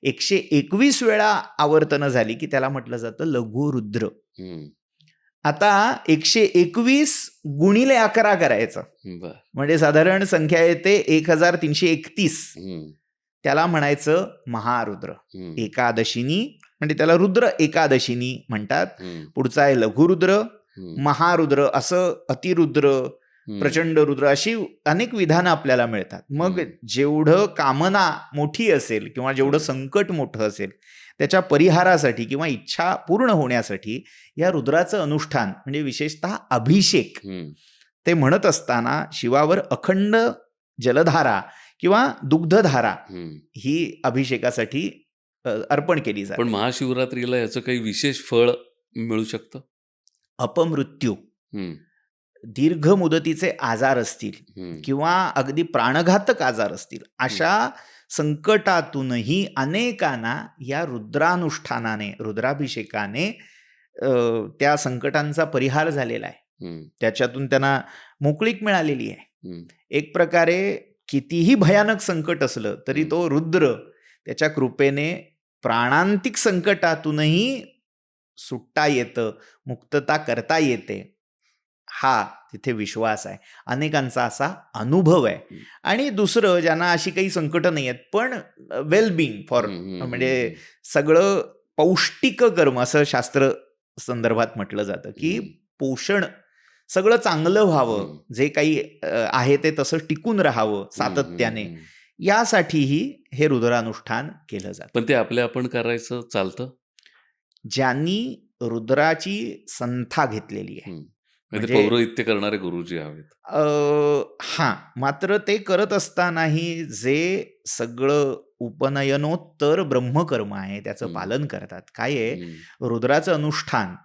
121 वेळा आवर्तनं झाली की त्याला म्हटलं जातं लघुरुद्र.
हम्म,
आता 121 गुणिले 11 करायचं
बर.
म्हणजे साधारण संख्या येते 1331.
हम्म,
त्याला म्हणायचं महारुद्र.
हम्म,
एकादशीनी म्हणजे त्याला रुद्र एकादशीनी म्हणतात.
हम्म,
पुढचा आहे लघुरुद्र,
हम्म,
महारुद्र, असं अतिरुद्र,
हम्म,
प्रचंड रुद्र अशी अनेक विधानं आपल्याला मिळतात. मग जेवढं कामना मोठी असेल किंवा जेवढं संकट मोठं असेल त्याच्या परिहारासाठी किंवा इच्छा पूर्ण होण्यासाठी या रुद्राचं अनुष्ठान म्हणजे विशेषतः अभिषेक
हम्म,
ते म्हणत असताना शिवावर अखंड जलधारा किंवा दुग्धधारा
हम्म.
ही अभिषेकासाठी अर्पण केली जाते.
पण महाशिवरात्रीला याचं काही विशेष फळ मिळू शकतं?
अपमृत्यू,
हम्म,
दीर्घ मुदतीचे आजार असतील
हम्म,
किंवा अगदी प्राणघातक आजार असतील अशा संकटातूनही अनेकांना या रुद्रानुष्ठानाने रुद्राभिषेकाने त्या संकटांचा परिहार झालेला आहे.
हम्म,
त्याच्यातून त्यांना मोकळीक मिळालेली आहे.
हम्म,
एक प्रकारे कितीही भयानक संकट असलं तरी तो रुद्र त्याच्या कृपेने प्राणांतिक संकटातूनही सुटता येतं, मुक्तता करता येते, हा तिथे विश्वास आहे. अनेकांचा असा अनुभव आहे. आणि दुसरं ज्यांना अशी काही संकटं नाही आहेत पण वेलबिंग फॉर म्हणजे सगळं पौष्टिक कर्म असं शास्त्र संदर्भात म्हटलं जातं की पोषण सगळं चांगलं व्हावं, जे काही आहे ते तसं टिकून राहावं सातत्याने, यासाठीही हे रुद्रानुष्ठान केलं जातं.
पण ते आपल्या आपण करायचं चालतं?
ज्यांनी रुद्राची संथा घेतलेली आहे
म्हणजे पौरोहित्य करणारे गुरुजी हवेत.
हां, मात्र ते करत असतानाही जे सगळं उपनयनोत्तर ब्रह्मकर्म आहे त्याचं पालन करतात. काय आहे, रुद्राचं अनुष्ठान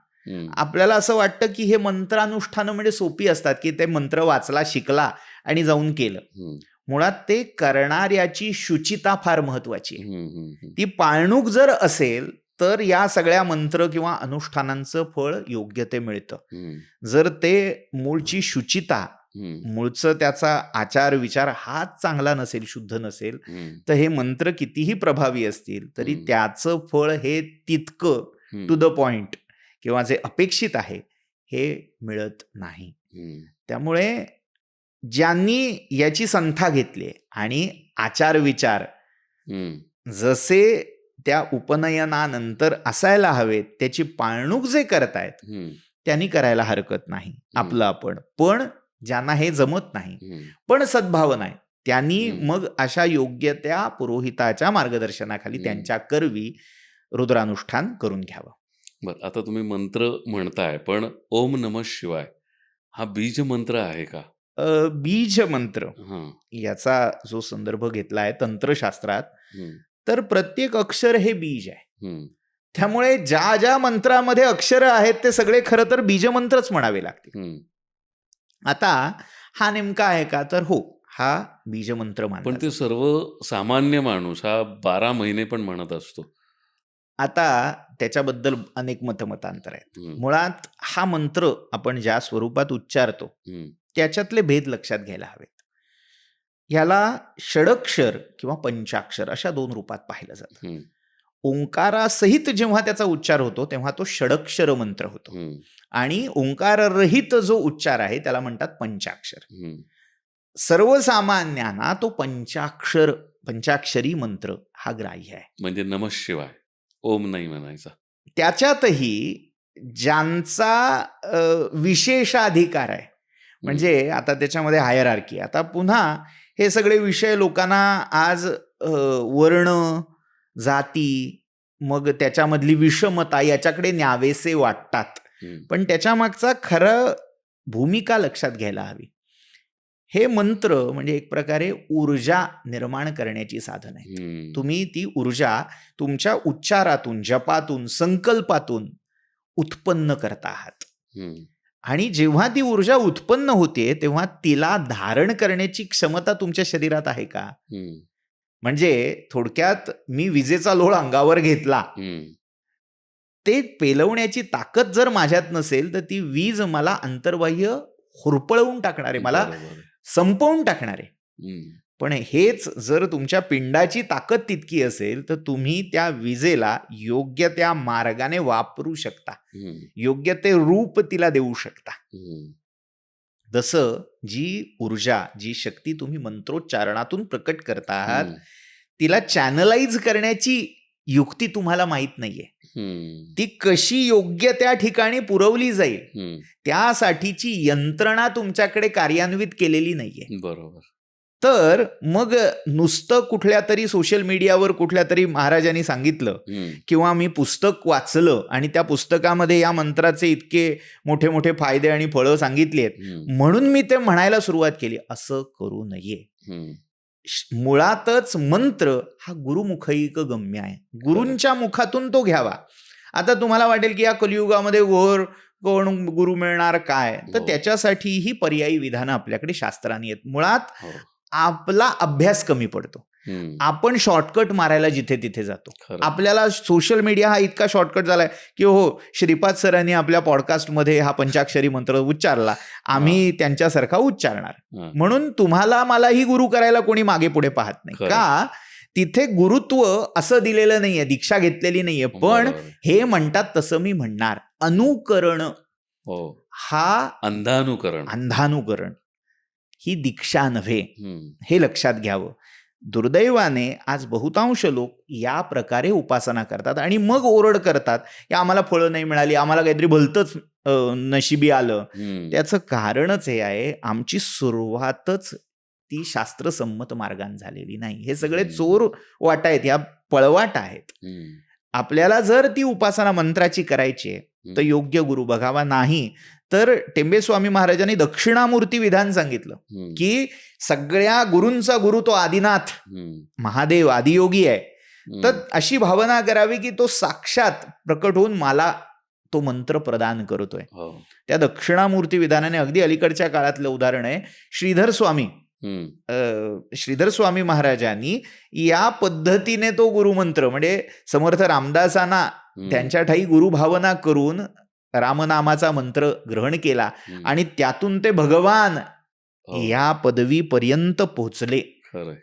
आपल्याला असं वाटतं की हे मंत्रानुष्ठानं म्हणजे सोपी असतात की ते मंत्र वाचला, शिकला आणि जाऊन केलं. मुळात ते करणाऱ्याची शुचिता फार महत्वाची आहे. ती पाळणूक जर असेल तर या सगळ्या मंत्र किंवा अनुष्ठानांचं फळ योग्य ते मिळतं. जर ते मूळची शुचिता, मूळचं त्याचा आचार विचार हाच चांगला नसेल, शुद्ध नसेल, तर हे मंत्र कितीही प्रभावी असतील तरी त्याचं फळ हे तितकं टू द पॉइंट किंवा जे अपेक्षित आहे हे मिळत नाही. त्यामुळे ज्यांनी याची संथा घेतली आणि आचार विचार जसे त्या उपनयनानंतर असायला हवेत त्याची पाळणूक जे करतायत त्यांनी करायला हरकत नाही आपलं आपण. पण ज्यांना हे जमत नाही पण सद्भावना आहे त्यांनी मग अशा योग्य त्या पुरोहिताच्या मार्गदर्शनाखाली त्यांच्या करवी रुद्रानुष्ठान करून घ्यावं.
बरं, आता तुम्ही मंत्र म्हणताय पण ओम नमः शिवाय हा बीज मंत्र आहे का?
बीज मंत्र याचा जो संदर्भ घेतला आहे तंत्रशास्त्रात, तर प्रत्येक अक्षर हे बीज आहे. त्यामुळे ज्या ज्या मंत्रामध्ये अक्षर आहेत ते सगळे खरं तर बीजमंत्रच म्हणावे लागतील. आता हा नेमका आहे का? तर हो, हा बीजमंत्र मानला.
पण ते सर्व सामान्य माणूस हा 12 महिने पण म्हणत असतो.
आता त्याच्याबद्दल अनेक मतमतांतर आहेत. मुळात हा मंत्र आपण ज्या स्वरूपात उच्चारतो त्याच्यातले भेद लक्षात घ्यायला हवेत. ह्याला षडक्षर किंवा पंचाक्षर अशा 2 रूपात पाहिलं जातं.
हम्म,
ओंकारासहित जेव्हा त्याचा उच्चार होतो तेव्हा तो षडक्षर मंत्र होतो
हम्म,
आणि ओंकाररहित जो उच्चार आहे त्याला म्हणतात पंचाक्षर.
हम्म,
सर्वसामान्यांना तो पंचाक्षरी मंत्र हा ग्राह्य आहे.
म्हणजे नमः शिवाय, ओम नाही म्हणायचा.
त्याच्यातही ज्यांचा विशेषाधिकार आहे, म्हणजे आता त्याच्यामध्ये हायरार्की. आता पुन्हा हे सगळे विषय लोकांना आज वर्ण, जाती, मग त्याच्यामधली विषमता याच्याकडे न्यावेसे वाटतात.
हम्म,
पण त्याच्यामागचा खरं भूमिका लक्षात घ्यायला हवी. हे मंत्र म्हणजे एक प्रकारे ऊर्जा निर्माण करण्याची साधन आहे.
हम्म,
तुम्ही ती ऊर्जा तुमच्या उच्चारातून, जपातून, संकल्पातून उत्पन्न करता आहात.
हम्म,
आणि जेव्हा ती ऊर्जा उत्पन्न होते तेव्हा तिला धारण करण्याची क्षमता तुमच्या शरीरात आहे का?
हम्म,
म्हणजे थोडक्यात मी विजेचा लोळ अंगावर घेतला,
हम्म,
ते पेलवण्याची ताकद जर माझ्यात नसेल तर ती वीज मला अंतर्बाह्य होरपळवून टाकणारे, मला
बरोबर आहे.
संपवून टाकणारे.
हम्म,
पण हेच जर तुमच्या पिंडाची ताकद तितकी असेल तर तुम्ही त्या विजेला योग्य त्या मार्गाने वापरू शकता,
हम्म,
योग्य ते रूप तिला देऊ शकता.
हम्म,
जसं जी ऊर्जा, जी शक्ती तुम्ही मंत्रोच्चारणातून प्रकट करता आहात,
हम्म,
तिला चॅनलाइज करण्याची युक्ती तुम्हाला माहीत नाहीये.
हम्म,
ती कशी योग्य त्या ठिकाणी पुरवली जाईल
हम्म,
त्यासाठीची यंत्रणा तुमच्याकडे कार्यान्वित केलेली नाहीये.
बरोबर.
तर मग नुसतं कुठल्या तरी सोशल मीडियावर कुठल्या तरी महाराजांनी सांगितलं
हम्म,
किंवा मी पुस्तक वाचलं आणि त्या पुस्तकामध्ये या मंत्राचे इतके मोठे मोठे फायदे आणि फळं सांगितली आहेत
हम्म,
म्हणून मी ते म्हणायला सुरुवात केली, असं करू नये.
हम्म,
मुळातच मंत्र हा गुरुमुखैक गम्य आहे. गुरूंच्या मुखातून तो घ्यावा. आता तुम्हाला वाटेल की या कलियुगामध्ये घोर कोण गुरु मिळणार काय, तर
हो.
त्याच्यासाठीही पर्यायी विधानं आपल्याकडे शास्त्रांनी आहेत. मुळात
हो.
आपला अभ्यास कमी पडतो.
हम्म,
आपण शॉर्टकट मारायला जिथे तिथे जातो.
खरं.
आपल्याला सोशल मीडिया हा इतका शॉर्टकट झालाय की हो, श्रीपाद सरांनी आपल्या पॉडकास्टमध्ये हा पंचाक्षरी मंत्र उच्चारला, आम्ही त्यांच्यासारखा उच्चारणार.
हा.
म्हणून तुम्हाला मलाही गुरु करायला कोणी मागे पुढे पाहत नाही.
खरं.
का? तिथे गुरुत्व असं दिलेलं नाहीये, दीक्षा घेतलेली नाहीये. पण
बरोबर.
हे म्हणतात तसं मी म्हणणार. अनुकरण
हो,
हा
अंधानुकरण.
अंधानुकरण ही दीक्षा नव्हे,
हम्म,
हे लक्षात घ्यावं. दुर्दैवाने आज बहुतांश लोक या प्रकारे उपासना करतात आणि मग ओरड करतात की आम्हाला फळं नाही मिळाली, आम्हाला काहीतरी भलतंच नशिबी आलं.
हम्म,
त्याचं कारणच हे आहे, आमची सुरुवातच ती शास्त्रसंमत मार्गाने झालेली नाही. हे सगळे चोर वाटा आहेत, ह्या पळवाट आहेत.
हम्म,
आपल्याला जर ती उपासना मंत्राची करायची आहे तर योग्य गुरु बघावा. नाही तर टेंबेस्वामी महाराजांनी दक्षिणामूर्ती विधान सांगितलं
हम्म,
की सगळ्या गुरूंचा गुरु तो आदिनाथ
हम्म,
महादेव आदियोगी आहे.
हम्म,
तर अशी भावना करावी की तो साक्षात प्रकट होऊन मला तो मंत्र प्रदान करतोय.
हो,
त्या दक्षिणामूर्ती विधानाने अगदी अलीकडच्या काळातलं उदाहरण आहे. श्रीधर स्वामी महाराजांनी या पद्धतीने तो गुरुमंत्र म्हणजे समर्थ रामदासांना त्यांच्या ठाई गुरुभावना करून रामनामाचा मंत्र ग्रहण केला आणि त्यातून ते भगवान या पदवीपर्यंत पोहोचले.
खरंय.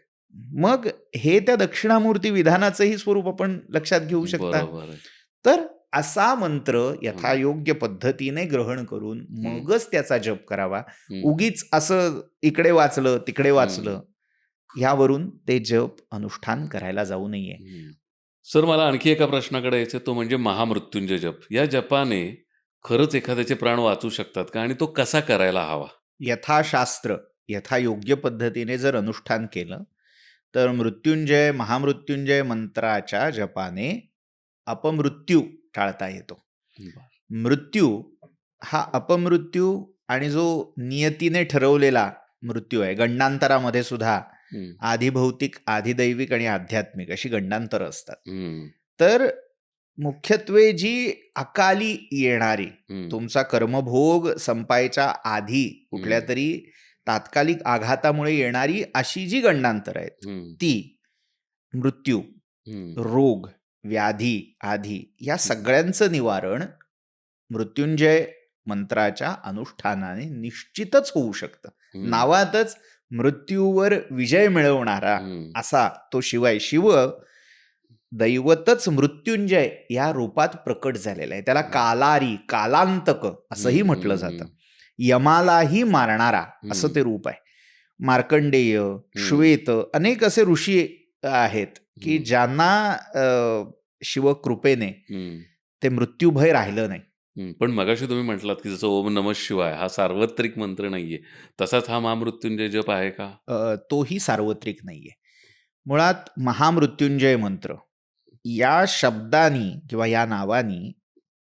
मग हे त्या दक्षिणामूर्ती विधानाचंही स्वरूप आपण लक्षात घेऊ शकता.
बरोबर आहे.
तर असा मंत्र यथायोग्य पद्धतीने ग्रहण करून मगच त्याचा जप करावा. उगीच असं इकडे वाचलं तिकडे वाचलं ह्यावरून ते जप अनुष्ठान करायला जाऊ नये.
सर, मला आणखी एका प्रश्नाकडे यायचं, तो म्हणजे महामृत्युंजय जप. या जपाने खरंच एखाद्याचे प्राण वाचू शकतात का आणि तो कसा करायला हवा?
यथाशास्त्र यथायोग्य पद्धतीने जर अनुष्ठान केलं तर मृत्युंजय महामृत्युंजय मंत्राच्या जपाने अपमृत्यू टाळता येतो. मृत्यू हा अपमृत्यू आणि जो नियतीने ठरवलेला मृत्यू आहे, गंडांतरामध्ये सुद्धा आधिभौतिक आधिदैविक आणि आध्यात्मिक अशी गंडांतरं असतात. तर मुख्यत्वे जी अकाली येणारी, तुमचा कर्मभोग संपायच्या आधी कुठल्या तरी तात्कालिक आघातामुळे येणारी अशी जी गंडांतर आहेत ती मृत्यू, रोग, व्याधी आधी या सगळ्यांचं निवारण मृत्युंजय मंत्राच्या अनुष्ठानाने निश्चितच होऊ शकतं. नावातच मृत्यूवर विजय मिळवणारा असा तो शिव आहे. शिव दैवतच मृत्युंजय या रूपात प्रकट झालेला आहे. त्याला कालारी, कालांतक असंही म्हटलं जातं. यमालाही मारणारा असं ते रूप आहे. मार्कंडेय, श्वेत अनेक असे ऋषी आहेत की ज्यांना शिवकृपेने ते मृत्यूभय राहिलं नाही.
पण मगाशी तुम्ही म्हटलात की जसं ओम नमः शिवाय हा सार्वत्रिक मंत्र नाहीये, तसाच हा महामृत्युंजय जप आहे का?
तोही सार्वत्रिक नाहीये. मुळात महामृत्युंजय मंत्र या शब्दानी किंवा या नावानी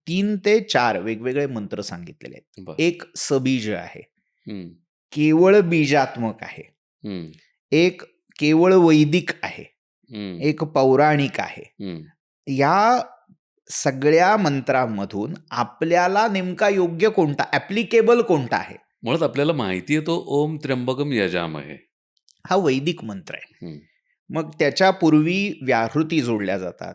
3 ते 4 वेगवेगळे मंत्र सांगितलेले आहेत. एक सबीज आहे, केवळ बीजात्मक आहे, एक केवळ वैदिक आहे, एक पौराणिक आहे. या सगळ्या मंत्रांमधून आपल्याला नेमका योग्य कोणता, ऍप्लिकेबल कोणता आहे,
मुळात आपल्याला माहिती आहे तो ओम त्र्यंबकम यजामहे
हा वैदिक मंत्र आहे. मग त्याच्या पूर्वी व्याहृती जोडल्या जातात,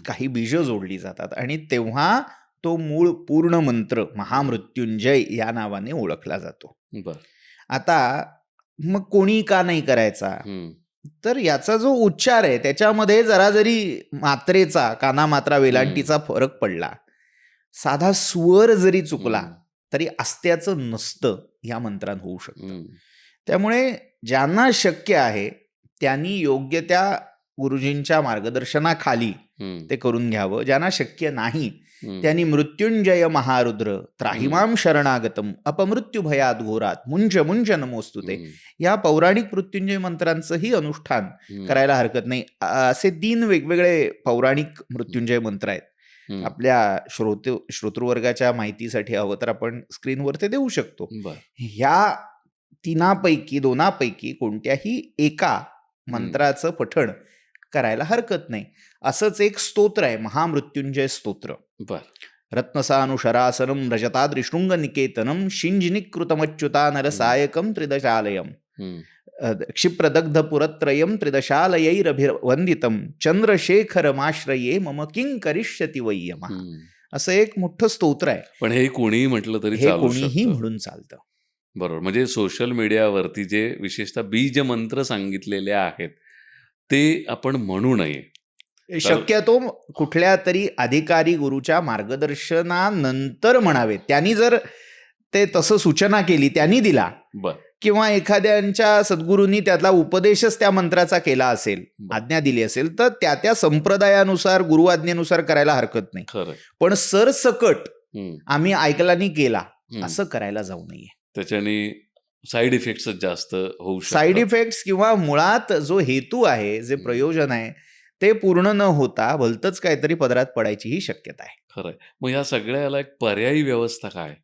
काही बीज जोडली जातात आणि तेव्हा तो मूळ पूर्ण मंत्र महामृत्युंजय या नावाने ओळखला जातो. आता मग कोणी का नाही करायचा, तर याचा जो उच्चार आहे त्याच्यामध्ये जरा जरी मात्रेचा, कानामात्रा वेलांटीचा फरक पडला, साधा स्वर जरी चुकला तरी अस्त्याचं नसतं या मंत्रात होऊ शकतं. त्यामुळे ज्यांना शक्य आहे त्यांनी योग्य त्या गुरुजींच्या मार्गदर्शनाखाली ते करून घ्यावं. ज्यांना शक्य नाही त्यांनी मृत्युंजय महारुद्र त्राहिमाम शरणागतम अपमृत्यू भयात घोरात मुंज मुंज नमोस्तुते या पौराणिक मृत्युंजय मंत्रांचंही अनुष्ठान करायला हरकत नाही. असे 3 वेगवेगळे पौराणिक मृत्युंजय मंत्र आहेत. आपल्या श्रोतृवर्गाच्या माहितीसाठी हवं तर आपण स्क्रीनवर ते देऊ शकतो. ह्या 3पैकी 2पैकी कोणत्याही एका मंत्राचं पठण करायला हरकत नाही. असंच एक स्तोत्र आहे, महामृत्युंजय स्तोत्र. रत्नसानुशरासनम रजताद्रिशृंग निकेतनम शिंजनिकृतमच्युता नरसायकम त्रिदशालयम क्षिप्रदग्ध पुरत्रयम त्रिदशालयैरभिवंदितम चंद्रशेखरमाश्रये मम किं करिष्यति वै यमः. असं एक मोठं स्तोत्र आहे.
पण हे कोणीही म्हटलं तरी
हे कोणीही म्हणून चालतं.
बरोबर. म्हणजे सोशल मीडियावरती जे विशेषतः बीज मंत्र सांगितलेले आहेत ते आपण म्हणू नये.
शक्यतो कुठल्या तरी अधिकारी गुरुच्या मार्गदर्शनानंतर म्हणावेत. त्यांनी जर ते तसं सूचना केली, त्यांनी दिला, किंवा एखाद्यांच्या सद्गुरूंनी त्यातला उपदेशच त्या मंत्राचा केला असेल, आज्ञा दिली असेल, तर त्या संप्रदायानुसार गुरुआज्ञेनुसार करायला हरकत नाही. पण सरसकट आम्ही ऐकला नाही केला असं करायला जाऊ नये.
त्याच्याने साईड इफेक्ट्स जास्त होऊ शकतात.
साईड इफेक्ट्स किंवा मुळात जो हेतू आहे, जे प्रयोजन आहे ते पूर्ण न होता भलतंच काहीतरी पदरात पडायचीही शक्यता आहे.
खरंय. मग या सगळ्याला एक पर्यायी व्यवस्था काय?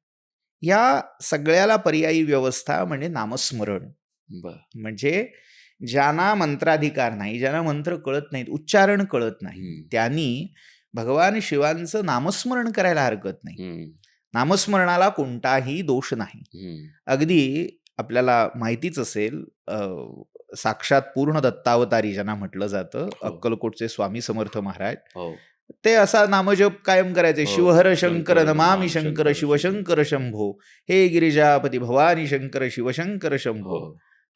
या सगळ्याला पर्यायी व्यवस्था म्हणजे नामस्मरण. म्हणजे ज्यांना मंत्राधिकार नाही, ज्यांना मंत्र कळत नाहीत, उच्चारण कळत नाही, त्यांनी भगवान शिवांचं नामस्मरण करायला हरकत नाही. नामस्मरणाला कोणताही दोष नाही. अगदी आपल्याला माहितीच असेल, साक्षात पूर्ण दत्तावतारी ज्यांना म्हटलं जातं, अक्कलकोटचे स्वामी समर्थ महाराज, ते असा नामजप कायम करायचे. शिवहर शंकर नमामि शंकर शिवशंकर शंभो, हे गिरिजापती भवानी शंकर शिवशंकर शंभो.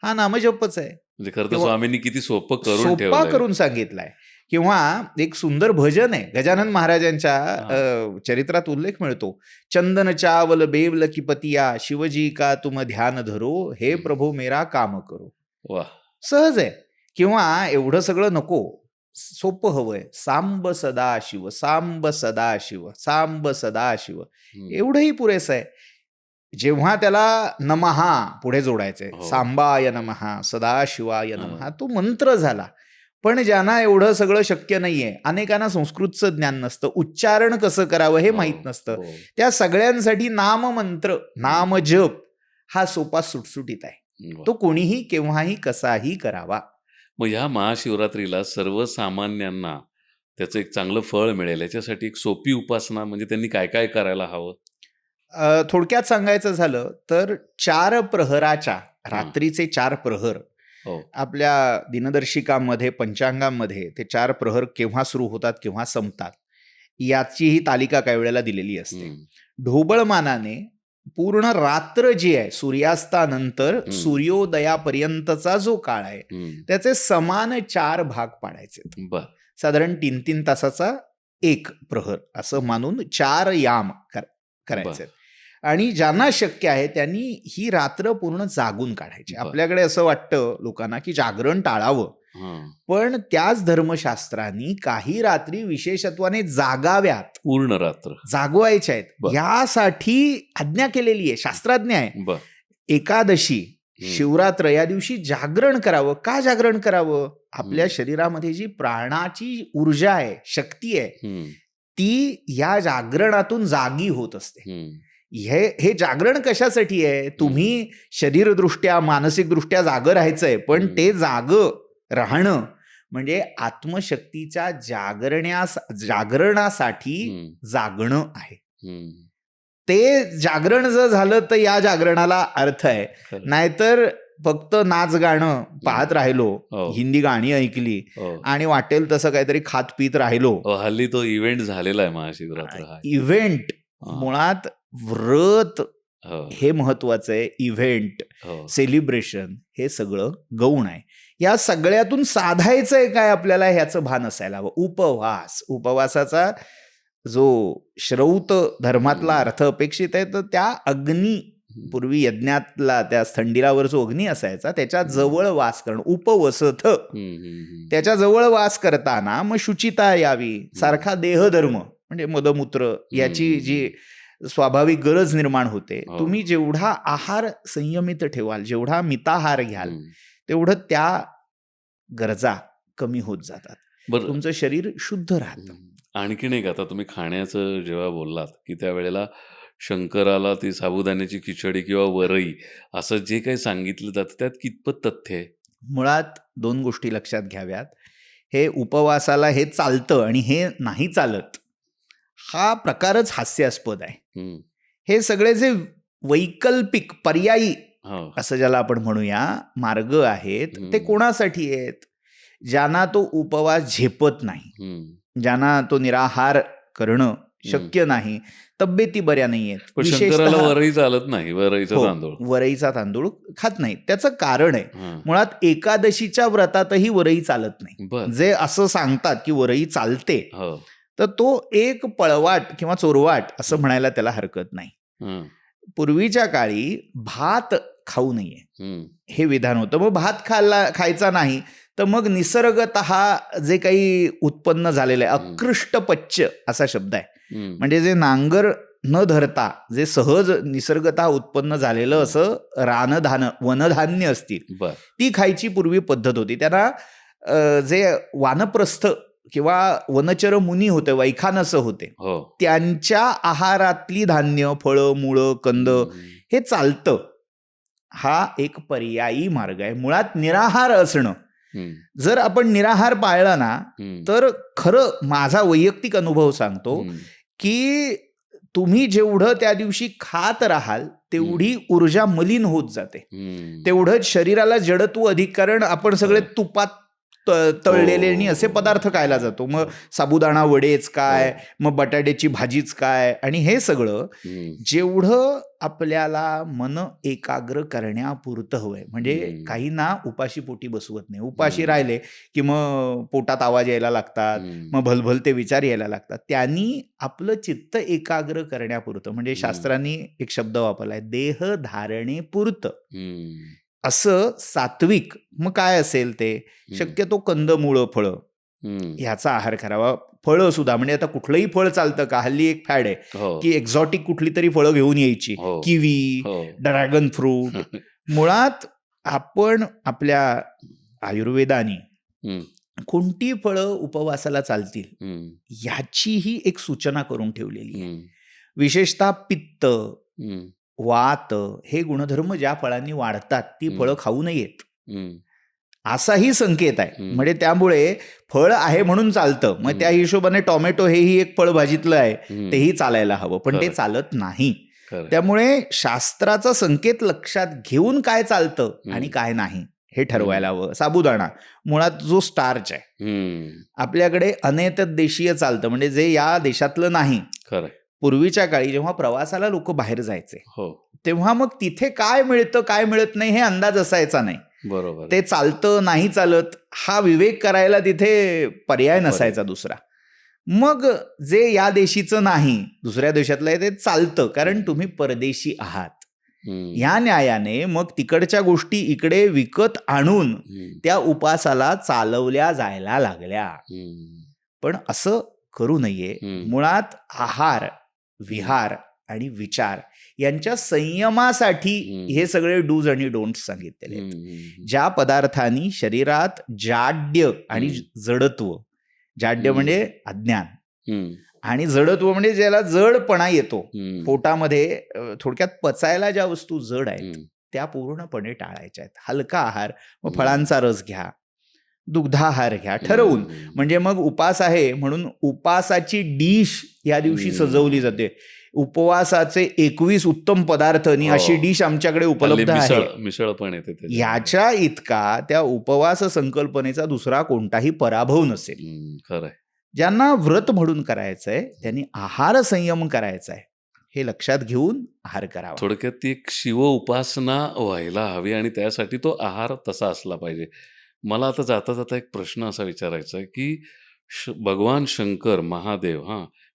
हा नामजपच आहे.
म्हणजे खरं तर स्वामींनी किती सोपा
करून सांगितलाय. किंवा एक सुंदर भजन आहे, गजानन महाराजांच्या चरित्रात उल्लेख मिळतो, चंदन चावल बेवल की पतिया शिवजी का तुम ध्यान धरो, हे प्रभू मेरा काम करो. सहज आहे. किंवा एवढं सगळं नको, सोपं हवंय, सांब सदा शिव, सांब सदा शिव, सांब सदा शिव, एवढंही पुरेसं आहे. जेव्हा त्याला नमहा पुढे जोडायचंय, सांबाय नमहा, सदाशिवाय नमहा, तो मंत्र झाला. पण ज्यांना एवढं सगळं शक्य नाहीये, अनेकांना संस्कृतचं ज्ञान नसतं, उच्चारण कसं करावं हे माहीत नसतं, त्या सगळ्यांसाठी नाममंत्र, नामजप हा सोपा सुटसुटीत आहे. तो कोणीही केव्हाही कसाही करावा.
मग ह्या महाशिवरात्रीला सर्वसामान्यांना त्याचं एक चांगलं फळ मिळेल याच्यासाठी एक सोपी उपासना म्हणजे त्यांनी काय काय करायला हवं?
थोडक्यात सांगायचं झालं तर 4 प्रहराच्या रात्रीचे 4 प्रहर आपल्या दिनदर्शिकामध्ये, पंचांगामध्ये ते 4 प्रहर केव्हा सुरू होतात, केव्हा संपतात, याची ही तालिका काही वेळेला दिलेली असते. ढोबळमानाने पूर्ण रात्र जी आहे सूर्यास्तानंतर
हम्म.
सूर्योदयापर्यंतचा जो काळ आहे त्याचे समान 4 भाग पाडायचे.
बर.
साधारण 3-3 तासाचा एक प्रहर असं मानून 4 याम करायचे. आणि ज्यांना शक्य आहे त्यांनी ही रात्र पूर्ण जागून काढायची.
बरं.
आपल्याकडे असं वाटतं लोकांना की जागरण टाळावं, पण त्याच धर्मशास्त्रांनी काही रात्री विशेषत्वाने जागाव्यात,
पूर्ण रात्र
जागवायच्या आहेत,
बरं.
यासाठी आज्ञा केलेली आहे, शास्त्राज्ञा आहे.
बर.
एकादशी, शिवरात्र या दिवशी जागरण करावं. का जागरण करावं? आपल्या शरीरामध्ये जी प्राणाची ऊर्जा आहे, शक्ती आहे, ती या जागरणातून जागी होत असते. हे जागरण कशासाठी आहे? तुम्ही शरीरदृष्ट्या मानसिकदृष्ट्या जागं राहायचंय, पण ते जागं राहणं म्हणजे आत्मशक्तीच्या जागरणासाठी जागणं आहे. ते जागरण जर झालं तर या जागरणाला अर्थ आहे. नाहीतर फक्त नाच गाणं पाहत राहिलो, हिंदी गाणी ऐकली आणि वाटेल तसं काहीतरी खात पित राहिलो.
हल्ली तो इव्हेंट झालेला आहे महाशिवरात्र हा.
इव्हेंट मुळात व्रत हे महत्वाचं आहे. इव्हेंट, सेलिब्रेशन हे सगळं गौण आहे. या सगळ्यातून साधायचं आहे काय आपल्याला ह्याचं भान असायला हवं. उपवासाचा जो श्रौत धर्मातला अर्थ अपेक्षित आहे तर त्या अग्नी, पूर्वी यज्ञातला त्या थंडीलावर जो अग्नी असायचा त्याच्या जवळ वास करणं, उपवसथ. त्याच्या जवळ वास करताना मग शुचिता यावी, सारखा देहधर्म म्हणजे मदमूत्र याची जी स्वाभाविक गरज निर्माण होते. तुम्ही जेवढा आहार संयमित ठेवाल, जेवढा मिताहार घ्याल, तेवढं त्या गरजा कमी होत जातात. तुमचं शरीर शुद्ध राहतं.
आणखीन एक, आता तुम्ही खाण्याचं जेव्हा बोललात की त्यावेळेला शंकराला ती साबुदाण्याची खिचडी किंवा वरई असं जे काही सांगितलं जातं त्यात कितपत तथ्य आहे?
मुळात 2 गोष्टी लक्षात घ्याव्यात. हे उपवासाला हे चालतं आणि हे नाही चालत, हा प्रकारच हास्यास्पद आहे. हे सगळे जे वैकल्पिक पर्यायी असं ज्याला आपण म्हणूया मार्ग आहेत ते कोणासाठी आहेत? ज्यांना तो उपवास झेपत नाही, ज्यांना तो निराहार करणं शक्य नाही, तब्येती बऱ्या नाहीयेत,
शंकराला वरई चालत नाही, वरईचा तांदूळ
खात नाही. त्याचं कारण आहे मुळात एकादशीच्या व्रतातही वरई चालत नाही. जे असं सांगतात की वरई चालते तर तो एक पळवाट किंवा चोरवाट असं म्हणायला त्याला हरकत नाही. पूर्वीच्या काळी भात खाऊ नये हे विधान होतं. मग भात खायचा नाही तर मग निसर्गतः जे काही उत्पन्न झालेलं आहे, अकृष्ट पच्य असा शब्द आहे, म्हणजे जे नांगर न धरता जे सहज निसर्गतः उत्पन्न झालेलं असं वनधान्य असतील ती खायची पूर्वी पद्धत होती. त्यांना जे वानप्रस्थ किंवा वनचर मुनी होते, वैखानस होते, त्यांच्या आहारातली धान्य, फळं, मुळं, कंद हे चालतं. हा एक पर्यायी मार्ग आहे. मुळात निराहार असणं, जर आपण निराहार पाळला ना तर खरं माझा वैयक्तिक अनुभव सांगतो की तुम्ही जेवढं त्या दिवशी खात राहाल तेवढी ऊर्जा मलिन होत जाते, तेवढंच शरीराला जडत्व अधिक. कारण आपण सगळे तुपात तळलेले आणि असे पदार्थ खायला जातो. मग साबुदाणा वडेच काय, मग बटाट्याची भाजीच काय, आणि हे सगळं जेवढं आपल्याला मन एकाग्र करण्यापुरतं हवंय. म्हणजे काहींना उपाशी पोटी बसवत नाही. उपाशी राहिले की मग पोटात आवाज यायला लागतात, मग भलभलते विचार यायला लागतात. त्यांनी आपलं चित्त एकाग्र करण्यापुरतं, म्हणजे शास्त्रांनी एक शब्द वापरलाय, देह धारणेपुरतं असं सात्विक. मग काय असेल ते शक्यतो कंदमुळं, फळं ह्याचा आहार करावा. फळं सुद्धा, म्हणजे आता कुठलंही फळ चालतं का? हल्ली एक फॅड आहे की एक्झॉटिक कुठली तरी फळं घेऊन यायची, किवी, ड्रॅगन फ्रूट. मुळात आपण आपल्या आयुर्वेदाने कोणती फळं उपवासाला चालतील याचीही एक सूचना करून ठेवलेली आहे. विशेषतः पित्त, वात हे गुणधर्म ज्या फळांनी वाढतात ती फळं खाऊ नयेत असाही संकेत आहे. म्हणजे त्यामुळे फळ आहे म्हणून चालतं, मग त्या हिशोबाने टोमॅटो हेही एक फळभाजीतलं आहे, तेही चालायला हवं, पण ते चालत नाही. त्यामुळे शास्त्राचा संकेत लक्षात घेऊन काय चालतं आणि काय नाही हे ठरवायला हवं. साबुदाणा मुळात जो स्टार्च आहे, आपल्याकडे अनेक देशीय चालतं, म्हणजे जे या देशातलं नाही, पूर्वीच्या काळी जेव्हा प्रवासाला लोक बाहेर जायचे
हो,
तेव्हा मग तिथे काय मिळतं काय मिळत नाही हे अंदाज असायचा नाही.
बरोबर.
ते चालतं नाही चालत हा विवेक करायला तिथे पर्याय नसायचा दुसरा. मग जे या देशीचं नाही दुसऱ्या देशातलं आहे ते चालतं कारण तुम्ही परदेशी आहात. या न्यायाने मग तिकडच्या गोष्टी इकडे विकत आणून त्या उपासाला चालवल्या जायला लागल्या. पण असं करू नये. मुळात आहार, विहार आणि विचार यांच्या संयमासाठी हे सगळे डूज आणि डोंट्स सांगितलेले आहेत. ज्या पदार्थांनी शरीरात जाड्य आणि जडत्व, जाड्य म्हणजे अज्ञान आणि जडत्व म्हणजे ज्याला जडपणा येतो पोटामध्ये, थोडक्यात पचायला ज्या वस्तू जड आहेत त्या पूर्णपणे टाळायच्या आहेत. हलका आहार, मग फळांचा रस घ्या, दुग्धाहार घ्या ठरवून. म्हणजे मग उपास आहे म्हणून उपासाची डिश या दिवशी सजवली जाते. उपवासाचे 21 उत्तम पदार्थ आणि अशी डिश आमच्याकडे उपलब्ध आहे.
मिसळ पण येते.
याच्या इतका त्या उपवास संकल्पनेचा दुसरा कोणताही पराभव नसेल.
खरंय.
ज्यांना व्रत म्हणून करायचंय त्यांनी आहार संयम करायचा आहे हे लक्षात घेऊन आहार करावा.
थोडक्यात ती एक शिव उपासना व्हायला हवी आणि त्यासाठी तो आहार तसा असला पाहिजे. मला आता जाता जाता एक प्रश्न असा विचारायचा आहे की भगवान शंकर महादेव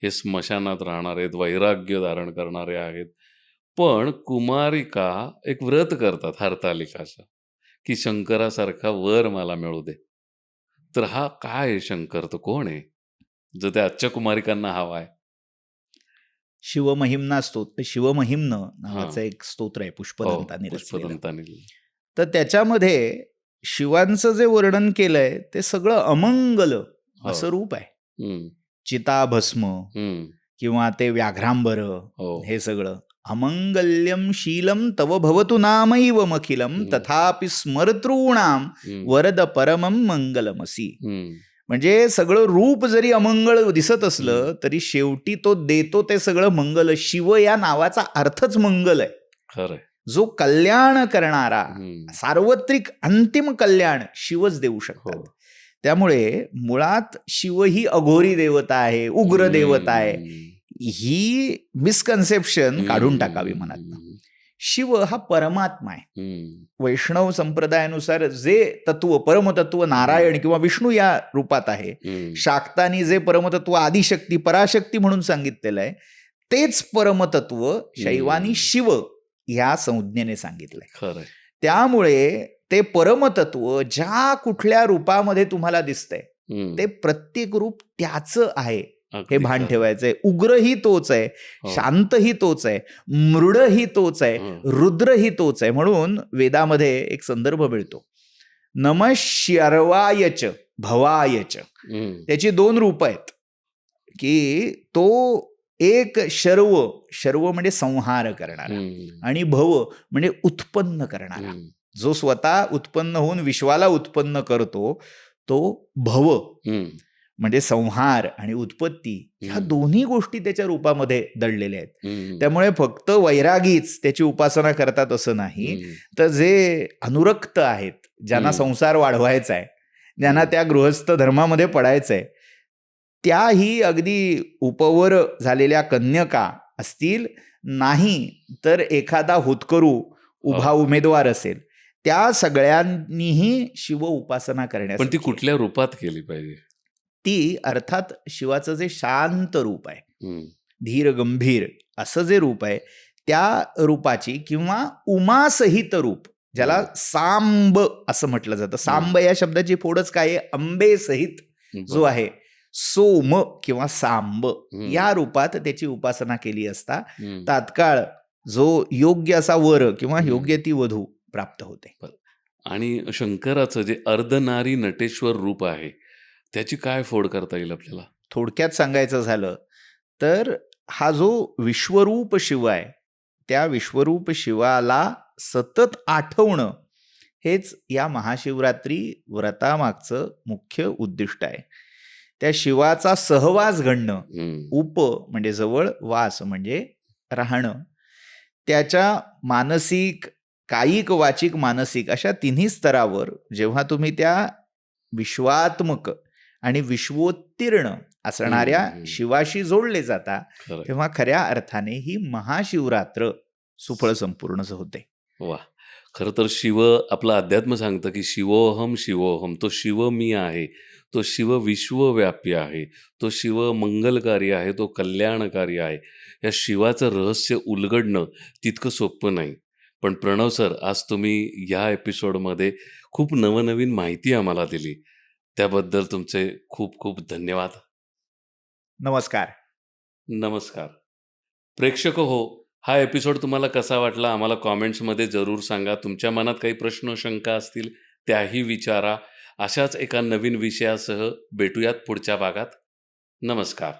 हे स्मशानात राहणार आहेत, वैराग्य धारण करणारे आहेत, पण कुमारिका एक व्रत करतात हरतालिकाचं की शंकरासारखा वर मला मिळू दे. तर हा काय आहे शंकर, तो कोण आहे जो त्या आजच्या कुमारिकांना हवा आहे?
शिवमहिम्ना स्तोत्र, शिवमहिम्न नावाचं एक स्तोत्र आहे पुष्पदंतांनी रचलेलं. तर त्याच्यामध्ये शिवांचं जे वर्णन केलंय ते सगळं अमंगल असं रूप आहे. चिताभस्म किंवा ते व्याघ्रांबर, हे सगळं अमंगल्यम शीलम तव भवतु नामैव मखिलम तथापि स्मर्तॄणाम वरद परमम मंगलमसी. म्हणजे सगळं रूप जरी अमंगळ दिसत असलं तरी शेवटी तो देतो ते सगळं मंगल. शिव या नावाचा अर्थच मंगल आहे.
खरं. जो
कल्याण करणारा, सार्वत्रिक अंतिम कल्याण शिवच देऊ शकतात. त्यामुळे मुळात शिव ही अघोरी देवता आहे, उग्र देवता आहे, ही मिसकन्सेप्शन काढून टाकावी मनातनं. शिव हा परमात्मा आहे. वैष्णव संप्रदायानुसार जे तत्व परमतत्व नारायण किंवा विष्णू या रूपात आहे, शाक्तानी जे परमतत्व आदिशक्ती पराशक्ती म्हणून सांगितलेलं आहे तेच परमतत्व शैवानी शिव या संज्ञेने सांगितलंय.
खरं.
त्यामुळे ते परमतत्व ज्या कुठल्या रूपामध्ये तुम्हाला दिसतंय ते प्रत्येक रूप त्याचं आहे हे भान ठेवायचंय. उग्रही तोच आहे, शांतही तोच आहे, मृडही तोच आहे, रुद्रही तोच आहे. म्हणून वेदामध्ये एक संदर्भ मिळतो, नमः शर्वायच भवायच. त्याची 2 रूप आहेत की तो एक शर्व म्हणजे संहार करणारा आणि भव म्हणजे उत्पन्न करणारा. जो स्वतः उत्पन्न होऊन विश्वाला उत्पन्न करतो तो भव म्हणजे संहार आणि उत्पत्ती, ह्या दोन्ही गोष्टी त्याच्या रूपामध्ये दडलेल्या आहेत. त्यामुळे फक्त वैरागीच त्याची उपासना करतात असं नाही, तर जे अनुरक्त आहेत, ज्यांना संसार वाढवायचा आहे, ज्यांना त्या गृहस्थ धर्मामध्ये पडायचं आहे, त्याही अगदी उपवर झालेल्या कन्यका असतील, नाही तर एखादा होतकरू उभा उमेदवार असेल, त्या सगळ्यांनीही शिव उपासना करण्यास.
पण ती कुठल्या रूपात केली पाहिजे?
ती अर्थात शिवाचं जे शांत रूप आहे, धीर गंभीर असं जे रूप आहे त्या रूपाची, किंवा उमासहित रूप ज्याला सांब असं म्हटलं जातं. सांब या शब्दाची फोडच काय आहे, अंबे सहित जो आहे सोम किंवा सांब या रूपात त्याची उपासना केली असता तात्काळ जो योग्य असा वर किंवा योग्य ती वधू प्राप्त होते.
आणि शंकराचं जे अर्धनारी नटेश्वर रूप आहे त्याची काय फोड करता येईल आपल्याला?
थोडक्यात सांगायचं झालं तर हा जो विश्वरूप शिव आहे त्या विश्वरूप शिवाला सतत आठवणं हेच या महाशिवरात्री व्रतामागचं मुख्य उद्दिष्ट आहे. त्या शिवाचा सहवास घडणं, उप म्हणजे जवळ, वास म्हणजे राहणं, त्याच्या मानसिक, कायिक, वाचिक, मानसिक अशा तिन्ही स्तरावर जेव्हा तुम्ही त्या विश्वात्मक आणि विश्वोत्तीर्ण असणाऱ्या
हम्म.
शिवाशी जोडले जाता,
खरंय.
तेव्हा खऱ्या अर्थाने ही महाशिवरात्र सुफळ संपूर्ण होते.
वा. खरं तर शिव आपलं अध्यात्म सांगतं की शिवोहम शिवोहम, तो शिव मी आहे, तो शिव विश्वव्यापी आहे, तो शिव मंगलकारी आहे, तो कल्याणकारी आहे. या शिवाचं रहस्य उलगडणं तितकं सोपं नाही. पण प्रणव सर, आज तुम्ही या एपिसोडमध्ये खूप नवनवीन माहिती आम्हाला दिली. त्याबद्दल तुमचे खूप खूप धन्यवाद.
नमस्कार.
नमस्कार. प्रेक्षक हो, हा एपिसोड तुम्हाला कसा वाटला आम्हाला कॉमेंट्समध्ये जरूर सांगा. तुमच्या मनात काही प्रश्न शंका असतील त्याही विचारा. अशाच एका नवीन विषयासह भेटूयात पुढच्या भागात. नमस्कार.